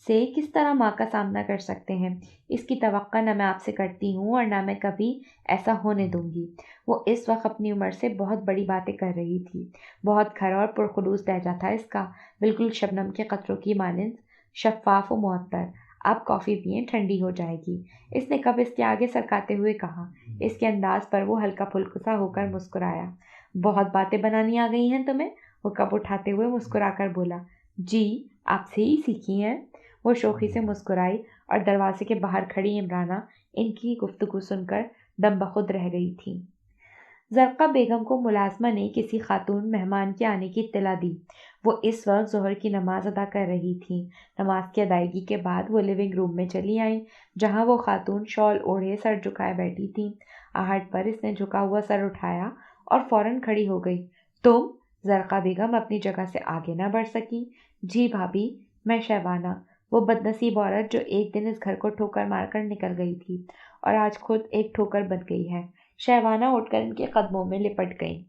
से किस तरह माँ का सामना कर सकते हैं? इसकी तवक्का न मैं आपसे करती हूँ और ना मैं कभी ऐसा होने दूंगी। वो इस वक्त अपनी उम्र से बहुत बड़ी बातें कर रही थी। बहुत खरा और पुरखुलूस लहजा था इसका, बिल्कुल शबनम के कतरों की मानिंद शफाफ व मुअत्तर। आप कॉफ़ी पिएं, ठंडी हो जाएगी। इसने कब इसके आगे सरकाते हुए कहा। इसके अंदाज पर वो हल्का फुल्का सा होकर मुस्कुराया। बहुत बातें बनानी आ गई हैं तुम्हें? वो कप उठाते हुए मुस्कुराकर बोला। जी, आपसे ही सीखी हैं। वो शोखी से मुस्कुराई और दरवाजे के बाहर खड़ी इमराना इनकी गुफ्तगू सुनकर दम बखुद रह गई थी। ज़रक़ा बेगम को मुलाज़मा ने किसी खातून मेहमान के आने की इत्तला दी। वो इस वक्त ज़ोहर की नमाज अदा कर रही थी। नमाज की अदायगी के बाद वो लिविंग रूम में चली आई, जहाँ वो खातून शॉल ओढ़े सर झुकाए बैठी थी। आहट पर इसने झुका हुआ सर उठाया और फ़ौरन खड़ी हो गई। तुम? ज़रक़ा बेगम अपनी जगह से आगे ना बढ़ सकी। जी भाभी, मैं शहबाना, वो बदनसीब औरत जो एक दिन इस घर को ठोकर मारकर निकल गई थी और आज खुद एक ठोकर बन गई है। शहबाना उठकर इनके कदमों में लिपट गई।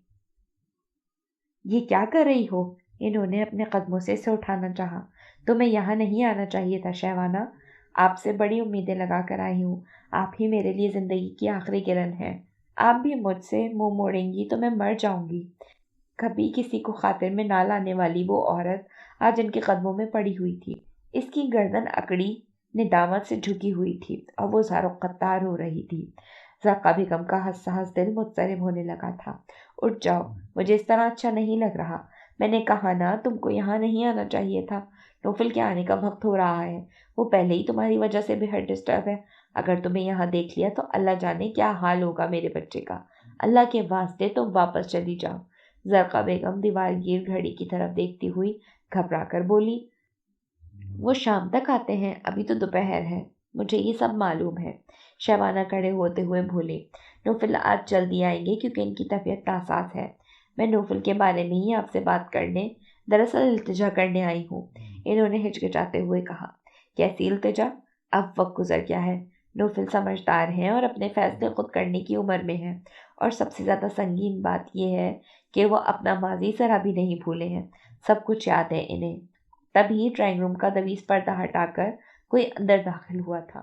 ये क्या कर रही हो? इन्होंने अपने कदमों से इसे उठाना चाहा। तुम्हें यहाँ नहीं आना चाहिए था शहबाना। आपसे बड़ी उम्मीदें लगा कर आई हूँ। आप ही मेरे लिए ज़िंदगी की आखिरी किरण है। आप भी मुझसे मुंह मोड़ेंगी तो मैं मर जाऊंगी। कभी किसी को खातिर में ना लाने वाली वो औरत आज इनके कदमों में पड़ी हुई थी। इसकी गर्दन अकड़ी निदामत से झुकी हुई थी और वो ज़ारो कत्तार हो रही थी। ज़रक़ा बेगम का हसास दिल मुत्सरिब होने लगा था। उठ जाओ, मुझे इस तरह अच्छा नहीं लग रहा। मैंने कहा ना, तुमको यहाँ नहीं आना चाहिए था। नोफिल के आने का वक्त हो रहा है। वो पहले ही तुम्हारी वजह से बेहद डिस्टर्ब है। अगर तुम्हें यहाँ देख लिया तो अल्लाह जाने क्या हाल होगा मेरे बच्चे का। अल्लाह के वास्ते तुम वापस चली जाओ। ज़रक़ा बेगम दीवार गिर घड़ी की तरफ देखती हुई घबरा कर बोली। वो शाम तक आते हैं, अभी तो दोपहर है। मुझे ये सब मालूम है। शबाना खड़े होते हुए बोले। नोफिल आज जल्दी आएंगे क्योंकि इनकी तबीयत नासाज है। मैं नोफिल के बारे में ही आपसे बात करने, दरअसल इल्तिजा करने आई हूँ। इन्होंने हिचकिचाते हुए कहा। कैसी इल्तिजा? अब वक्त गुजर गया है। नोफिल समझदार हैं और अपने फैसले खुद करने की उम्र में हैं, और सबसे ज़्यादा संगीन बात यह है कि वो अपना माजी ज़रा भी नहीं भूले हैं। सब कुछ याद है इन्हें। तभी ड्राइंग रूम का दवीज पर्दा हटाकर कोई अंदर दाखिल हुआ था।